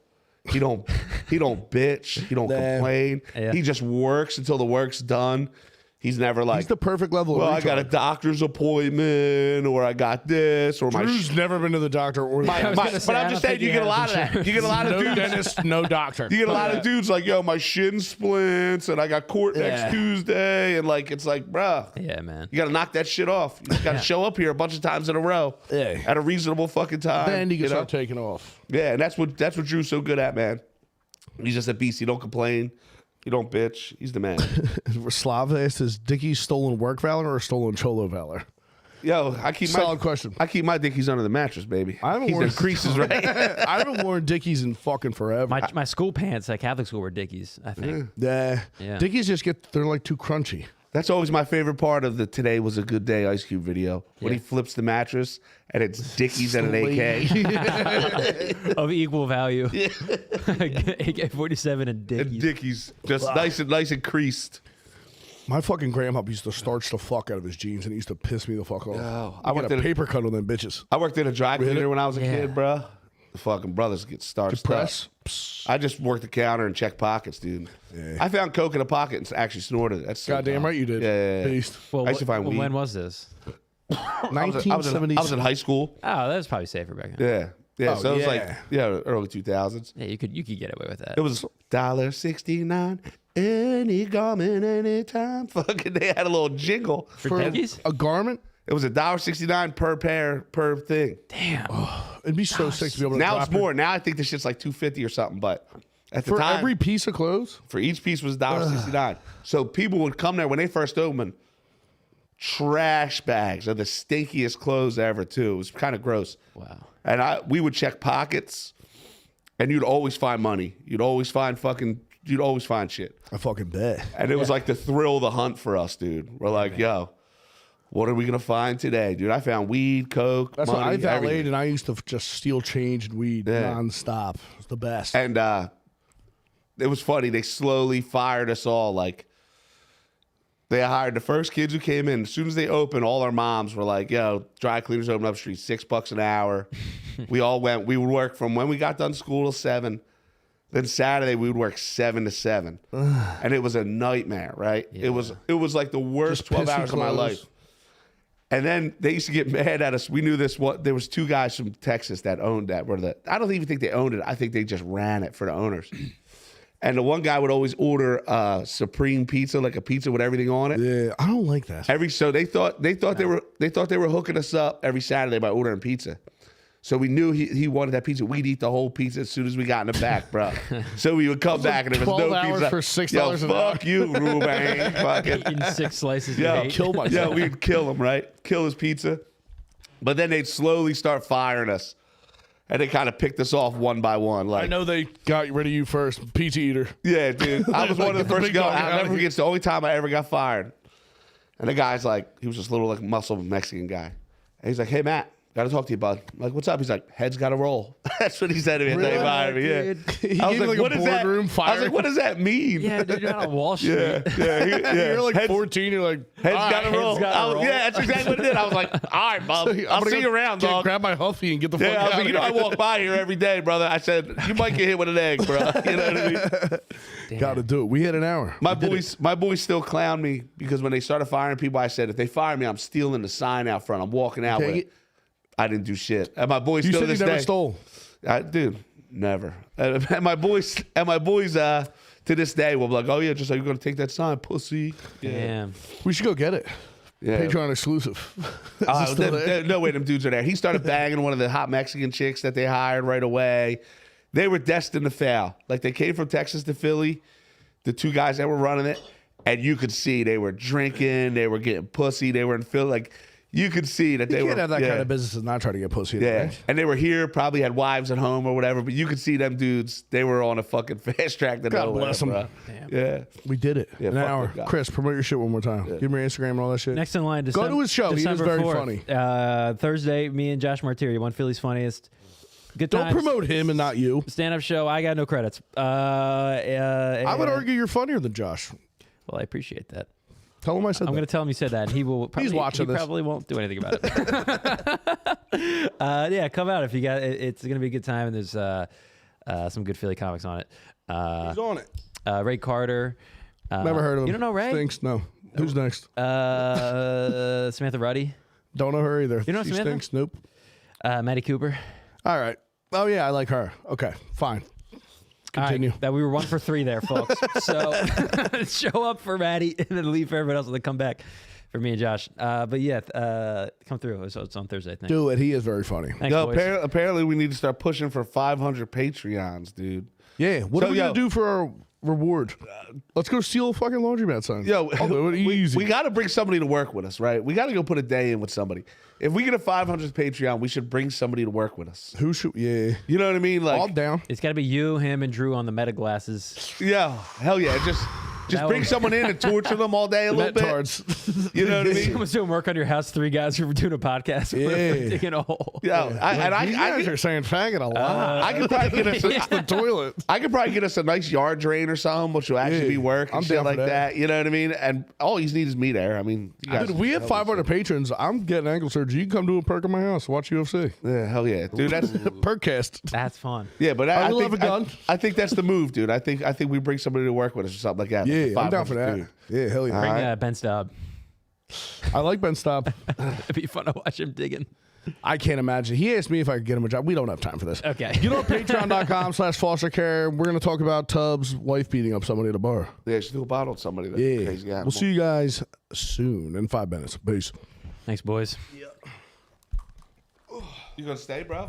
He don't bitch. He don't complain. Yeah. He just works until the work's done. He's never like, He's the perfect level well, of I got a retard. doctor's appointment, or I got this, or Drew's never been to the doctor or my was gonna say, but I I'm don't just saying, think you he get a has lot of that. insurance. You get a lot of no dudes. dentist, no doctor. You get a lot of dudes like, yo, my shin splints, and I got court Yeah. next Tuesday, and like, it's like, bruh, Yeah, man. you got to knock that shit off. You got to show up here a bunch of times in a row Yeah. at a reasonable fucking time. Then you can know? start taking off. Yeah, and that's what Drew's so good at, man. He's just a beast. He don't complain. He don't bitch. He's the man. Slav asked, is Dickie's stolen work valor or stolen cholo valor? Yo, I keep Solid question. I keep my dickies under the mattress, baby. I haven't He's worn in creases, right? I haven't worn Dickies in fucking forever. My school pants at Catholic school were Dickies, I think. Yeah. Yeah. Dickies just they're like too crunchy. That's always my favorite part of the "Today Was a Good Day" Ice Cube video when Yeah. he flips the mattress and it's Dickies and an AK. Of equal value. AK-47 and And Dickies. Dickies, just nice and creased. My fucking grandpa used to starch the fuck out of his jeans, and he used to piss me the fuck off. I I worked got a at a- paper cut on them bitches. I worked in a dry cleaner when I was a Yeah. kid, bro. The fucking brothers get starched Press. up. I just worked the counter and checked pockets, dude. I found coke in a pocket and actually snorted it. That's so Goddamn dumb. right you did. Yeah. Beast. Well, I used to find weed. when was this? I was in 1970s. high school. Oh, that was probably safer back then. Yeah. Oh, So it was yeah. like early 2000s. Yeah, you could get away with that. It was $1.69. Any garment, anytime. Fucking, they had a little jingle. For Dickies? a garment, It was $1.69 per pair per thing. Damn. it'd be so sick to be able to Now drop it's more. Now I think this shit's like $2.50 or something. But at the For time, every piece of clothes? for each piece was $1.69. So people would come there when they first opened. Trash bags of the stinkiest clothes ever too. It was kind of gross. Wow. And we would check pockets, and you'd always find money. You'd always find shit. I fucking bet. And it was like the thrill of the hunt for us, dude. We're like, yo, what are we gonna find today, dude? I found weed, coke, That's money, what I valeted, everything. and I used to just steal change and weed Yeah. nonstop. It was the best. And it was funny. They slowly fired us all. Like they hired the first kids who came in. As soon as they opened, all our moms were like, yo, dry cleaners open up street, $6 an hour. We all went. We would work from when we got done school till 7. Then Saturday we would work 7 to 7, and it was a nightmare. Right? Yeah. It was like the worst Just 12 pissy hours of my clothes. life. And then they used to get mad at us. We knew this. There was 2 guys from Texas that owned that. I don't even think they owned it. I think they just ran it for the owners. And the one guy would always order supreme pizza, like a pizza with everything on it. Yeah, I don't like that. So they thought they were hooking us up every Saturday by ordering pizza. So we knew he wanted that pizza. We'd eat the whole pizza as soon as we got in the back, bro. So we would come back and there was 12 no hours pizza. for $6 Yo, an fuck you, Ruben. Fucking Eating 6 slices of Yo, hate. kill myself. yeah, we'd kill him, right? Kill his pizza. But then they'd slowly start firing us. And they kind of picked us off one by one. Like, I know they got rid of you first, pizza eater. yeah, dude. I was one of Get the the first to big go. dog I'll out never of here. forget. It's the only time I ever got fired. And the guy's like, he was this little like muscle Mexican guy. And he's like, hey, Matt, got to talk to you, bud. I'm like, what's up? He's like, head's got to roll. That's what he said to me. Really? They fired me. Yeah. He I was gave like, you what a is that? boardroom I was fire. like, what does that mean? Yeah, dude, you're on Wall Street. yeah. Yeah. You're like Heads- 14. You're like, Heads all got to right, roll. gotta I was- roll. Yeah, that's exactly what it did. I was like, all right, bub. I'm I'll gonna see go you around, get- dog. Grab my Huffy and get the fuck Yeah, I out was like, of you know, I here. walk by here every day, brother. I said, you might get hit with an egg, bro. You know what I mean? Got to do it. We had an hour. My boys still clown me because when they started firing people, I said, if they fire me, I'm stealing the sign out front. I'm walking out with Take it. I didn't do shit. And my boys You still said to you this never day, stole. dude, never. And my boys to this day will be like, oh yeah, just like you're gonna take that sign, pussy. Yeah. Damn. We should go get it. Yeah. Patreon exclusive. Is it still there? No way, them dudes are there. He started banging one of the hot Mexican chicks that they hired right away. They were destined to fail. Like, they came from Texas to Philly, the two guys that were running it, and you could see they were drinking, they were getting pussy, they were in Philly. Like, you could see that they You were. can't have that kind of business and not try to get pussy. Yeah, Right? and they were here, probably had wives at home or whatever, but you could see them dudes, they were on a fucking fast track to God nowhere, bless 'em. bro. Damn. Yeah. We did it. Yeah, An fuck hour. that guy. Chris, promote your shit one more time. Give me your Instagram and all that shit. Next in line, Go to his show. He is December very 4th. funny. Thursday, me and Josh Martiri, one Philly's funniest. Good Don't times. promote him and not you. Stand-up show. I got no credits. I would argue you're funnier than Josh. Well, I appreciate that. Tell him I said I'm going that. to tell him you said that, and he will. Probably, watching he this. probably won't do anything about it. Yeah, come out if you got. It's going to be a good time, and there's some good Philly comics on it. He's on it. Ray Carter. Never heard of him. You don't know Ray? Stinks. No. Who's next? Samantha Ruddy. Don't know her either. You know she Samantha? stinks. Nope. Maddie Cooper. All right. Oh yeah, I like her. Okay, fine. All right, Continue. that we were 1 for 3 there, folks. So show up for Maddie and then leave for everybody else and then come back for me and Josh. But yeah, come through. So it's on Thursday, I think. Do it. He is very funny. Thanks, Yo, boys. apparently we need to start pushing for 500 Patreons, dude. Yeah. What So, are we gonna do for our reward? Let's go steal a fucking laundromat sign. Yo, I'll do it. Easy. we got to bring somebody to work with us, right? We got to go put a day in with somebody. If we get a 500 Patreon, we should bring somebody to work with us. Who should? Yeah. You know what I mean? All Like, down. It's got to be you, him, and Drew on the meta glasses. yeah, hell yeah. Just That bring would- someone in and torture them all day a little bit. Metards. You know what I mean? Someone's doing work on your house. 3 guys who were doing a podcast. Yeah. Digging a hole. Yeah, You guys are saying faggot a lot. I could probably get us. It's the toilet. I could probably get us a nice yard drain or something, which will actually Yeah, be work and I'm shit down for like that. that. You know what I mean? And all you need is me there. I mean, you guys Dude, we have 500 patrons. I'm getting ankle surgery. You can come do a perk at my house. Watch UFC. Yeah, hell yeah, dude. That's Perkcast. That's fun. yeah, but I I will think have a gun. I think that's the move, dude. I think we bring somebody to work with us or something like that. Yeah, like I'm down for 500 that. dude. Yeah, hell yeah. Bring Ben Staub. I like Ben Stop. It'd be fun to watch him digging. I can't imagine. He asked me if I could get him a job. We don't have time for this. Okay. You know, patreon.com/foster care. We're going to talk about Tubbs' wife beating up somebody at a bar. Yeah, she threw a bottle at somebody. That Yeah. crazy animal. We'll see you guys soon in 5 minutes. Peace. Thanks, boys. You gonna stay, bro?